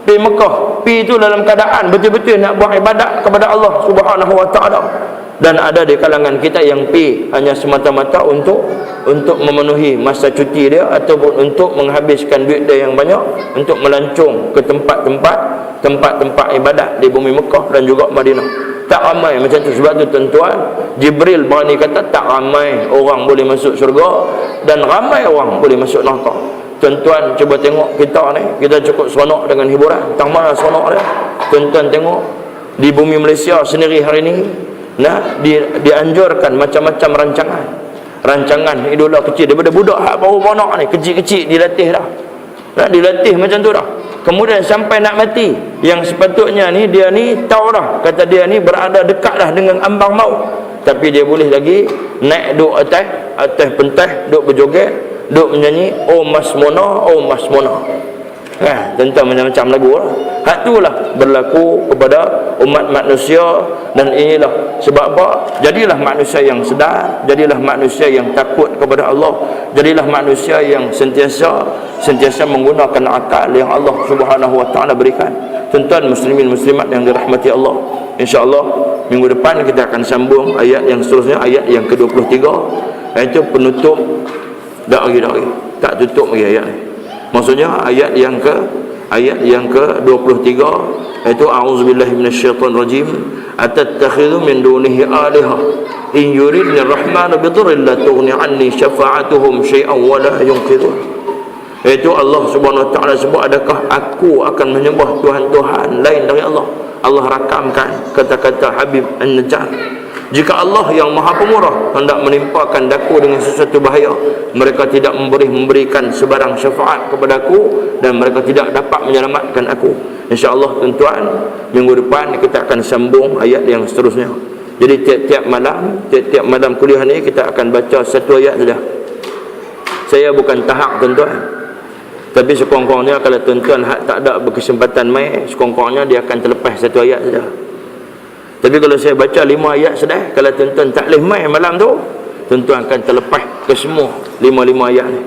pergi Mekah, pergi itu dalam keadaan betul-betul nak buat ibadat kepada Allah Subhanahu Wa Taala. Dan ada di kalangan kita yang pergi hanya semata-mata untuk memenuhi masa cuti dia, ataupun untuk menghabiskan duit dia yang banyak untuk melancong ke tempat-tempat ibadat di bumi Mekah dan juga Madinah. Tak ramai macam tu. Sebab tu tuan-tuan, Jibril berani kata tak ramai orang boleh masuk syurga dan ramai orang boleh masuk neraka. Tuan-tuan cuba tengok kita ni, kita cukup seronok dengan hiburan. Tak mana seronok dia. Tuan-tuan tengok di bumi Malaysia sendiri hari ni, dianjurkan macam-macam rancangan idola kecil daripada budak hak baru bonak ni, kecil-kecil dilatih dah. Dilatih macam tu dah. Kemudian sampai nak mati, yang sepatutnya ni dia ni tahu dah, kata dia ni berada dekat dah dengan ambang maut, tapi dia boleh lagi naik duduk atas pentas, duduk berjoget, duduk menyanyi oh mas mona. Tentang macam-macam lagu lah. Hak tu lah berlaku kepada umat manusia. Dan inilah sebab apa? Jadilah manusia yang sedar, jadilah manusia yang takut kepada Allah, jadilah manusia yang sentiasa menggunakan akal yang Allah Subhanahu Wa Taala berikan. Tuan-tuan muslimin muslimat yang dirahmati Allah, insya-Allah minggu depan kita akan sambung ayat yang seterusnya, ayat yang ke-23, iaitu penutup. Tak tutup lagi ayat ni. Maksudnya ayat yang ke-23, iaitu a'udzubillahi minasyaitonirrajim, atattakhidhu min dunihi aliha in yuridni rahmanu bidurrin la tughni anni syafa'atuhum syai'an wa la yunqidhun. Iaitu Allah Subhanahu Wa Taala sebut, adakah aku akan menyembah tuhan-tuhan lain dari Allah? Allah rakamkan kata-kata Habib An-Najjar, jika Allah yang Maha Pemurah hendak menimpakan daku dengan sesuatu bahaya, mereka tidak memberikan sebarang syafaat kepadaku, dan mereka tidak dapat menyelamatkan aku. InsyaAllah tuan-tuan, minggu depan kita akan sambung ayat yang seterusnya. Jadi tiap-tiap malam kuliah ni kita akan baca satu ayat saja. Saya bukan tahap tuan-tuan, tapi sekurang-kurangnya kalau tuan-tuan tak ada berkesempatan mai, sekurang-kurangnya dia akan terlepas satu ayat saja. Tapi kalau saya baca 5 ayat sudah, kalau tuan-tuan tak boleh main malam tu, tuan-tuan akan terlepas ke semua 5 ayat ni.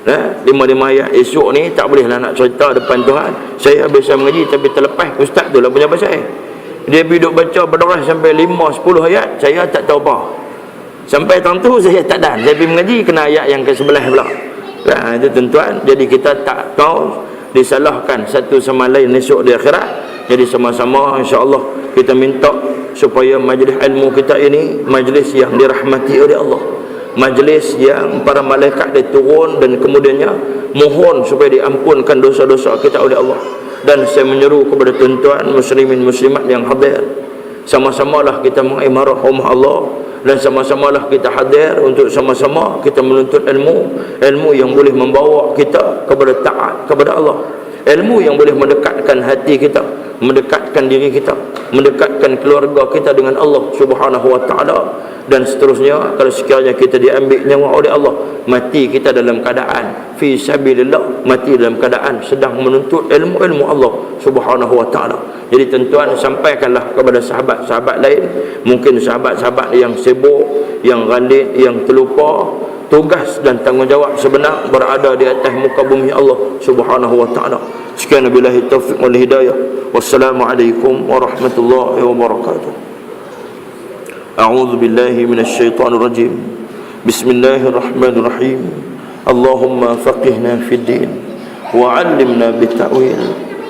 5 ayat esok ni tak bolehlah nak cerita depan Tuhan. Saya biasa mengaji tapi terlepas ustaz tu lah punya pasal. Dia duduk baca berderas sampai 5-10 ayat, saya tak tahu apa. Sampai tahun tu saya tak dan. Saya pergi mengaji kena ayat yang ke-11 pula. Itu tuan-tuan, jadi kita tak tahu disalahkan satu sama lain esok di akhirat. Jadi sama-sama insya-Allah kita minta supaya majlis ilmu kita ini majlis yang dirahmati oleh Allah, majlis yang para malaikat dia turun dan kemudiannya mohon supaya diampunkan dosa-dosa kita oleh Allah. Dan saya menyeru kepada tuan-tuan muslimin muslimat yang hadir, sama-samalah kita mengimarah rumah Allah dan sama-samalah kita hadir untuk sama-sama kita menuntut ilmu yang boleh membawa kita kepada taat kepada Allah, ilmu yang boleh mendekatkan hati kita, mendekatkan diri kita, mendekatkan keluarga kita dengan Allah Subhanahu wa taala. Dan seterusnya, kalau sekiranya kita diambil nyawa oleh Allah, mati kita dalam keadaan fi sabilillah, mati dalam keadaan sedang menuntut ilmu Allah Subhanahu wa taala. Jadi tuan-tuan, sampaikanlah kepada sahabat-sahabat lain, mungkin sahabat-sahabat yang sibuk, yang ghalid, yang terlupa tugas dan tanggungjawab sebenar berada di atas muka bumi Allah Subhanahu wa taala. Sekian billahi taufiq wal hidayah. Wassalamualaikum warahmatullahi wabarakatuh. A'udzu billahi minasy syaithanir rajim. Bismillahirrahmanirrahim. Allahumma faqihna fid din wa 'allimna bit-ta'wil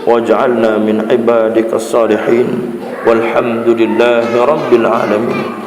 waj'alna min ibadikas salihin. Walhamdulillahi rabbil alamin.